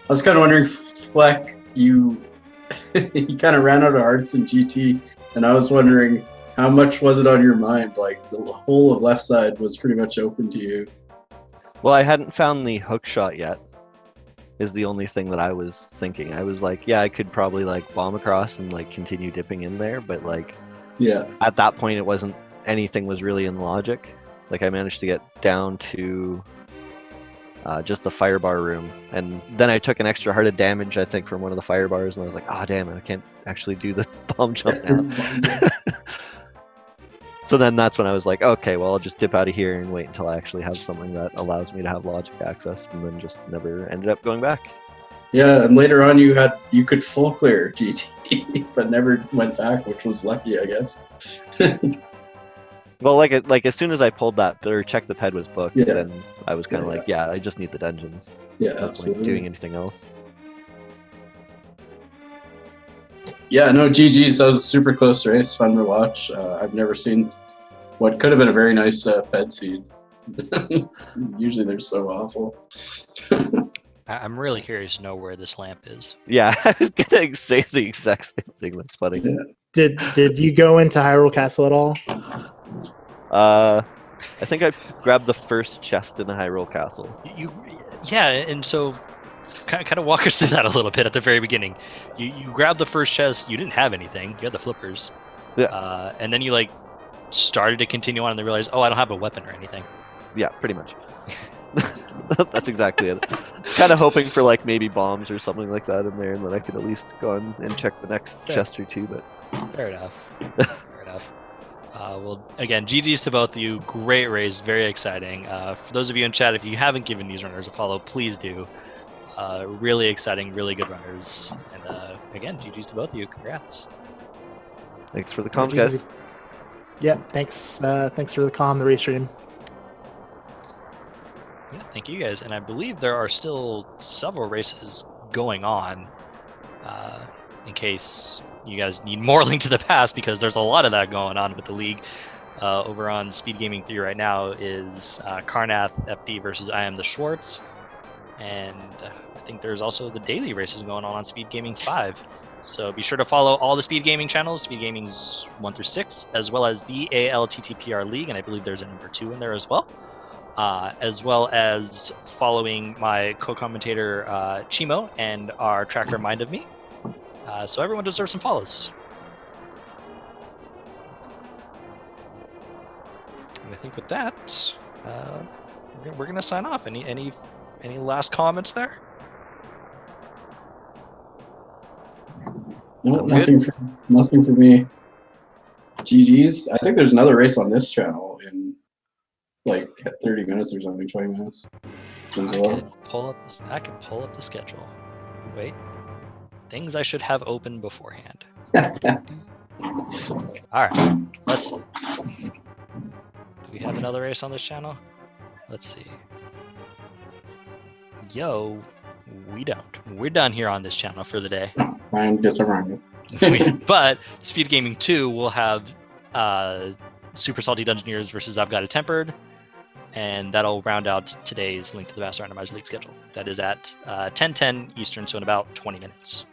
was kind of wondering, Phleck, you kind of ran out of hearts in GT, and I was wondering how much was it on your mind? Like the whole of left side was pretty much open to you. Well, I hadn't found the hook shot yet, is the only thing that I was thinking. I was like, yeah, I could probably like bomb across and like continue dipping in there, but like Yeah. at that point it wasn't anything was really in logic. Like I managed to get down to just the fire bar room, and then I took an extra heart of damage, I think, from one of the fire bars, and I was like, oh damn it, I can't actually do the bomb jump now. So then that's when I was like, okay, well, I'll just dip out of here and wait until I actually have something that allows me to have logic access, and then just never ended up going back. Yeah, and later on you could full clear GT, but never went back, which was lucky, I guess. Well, like as soon as I pulled that or checked the ped was booked, Yeah. then I was kind of Yeah, like, yeah, I just need the dungeons. Yeah, Not like absolutely. doing anything else. Yeah, no, GG's. That was a super close race. Fun to watch. I've never seen what could have been a very nice Fed seed. Usually they're so awful. I'm really curious to know where this lamp is. Yeah, I was gonna say the exact same thing. That's funny. Yeah. Did you go into Hyrule Castle at all? I think I grabbed the first chest in the Hyrule Castle. Yeah, and so kind of walk us through that a little bit at the very beginning. You grabbed the first chest. You didn't have anything. You had the flippers. Yeah. And then you like started to continue on, and then realized, oh, I don't have a weapon or anything. Yeah, pretty much. That's exactly it. Kind of hoping for like maybe bombs or something like that in there, and then I could at least go on and check the next chest or two. But Fair enough. Fair enough. Well, again, GG's to both of you. Great race, very exciting. For those of you in chat, if you haven't given these runners a follow, please do. Really exciting, really good runners. And again, GG's to both of you. Congrats. thanks for the comms, guys. Yeah, thanks. Thanks for the comm, the restream. Yeah, thank you guys. And I believe there are still several races going on. In case you guys need more Link to the Past, because there's a lot of that going on with the league. Over on Speed Gaming 3 right now is Karnath FD versus I Am the Schwartz. And I think there's also the daily races going on Speed Gaming 5. So be sure to follow all the Speed Gaming channels, Speed Gaming's 1 through 6, as well as the ALTTPR League, and I believe there's a number 2 in there as well. As well as following my co-commentator Chimo and our tracker Mind of Me. So everyone deserves some follows. And I think with that, we're gonna sign off. Any last comments there? No, nothing for me. GG's. I think there's another race on this channel in like 30 minutes or something, 20 minutes. As well. I can pull up the schedule. Wait. Things I should have open beforehand. Alright, let's see. Do we have another race on this channel? Let's see. Yo, we don't. We're done here on this channel for the day. I guess I'm wrong. But Speed Gaming 2 will have Super Salty Dungeoneers versus I've Got It Tempered, and that'll round out today's Link to the Past Randomizer League schedule. That is at 10:10 Eastern, so in about 20 minutes.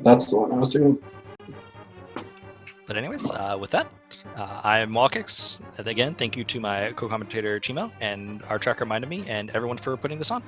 That's the one I was thinking. But anyways, with that, I'm Walkix. And again, thank you to my co-commentator Chimo and our tracker Mind of Me and everyone for putting this on.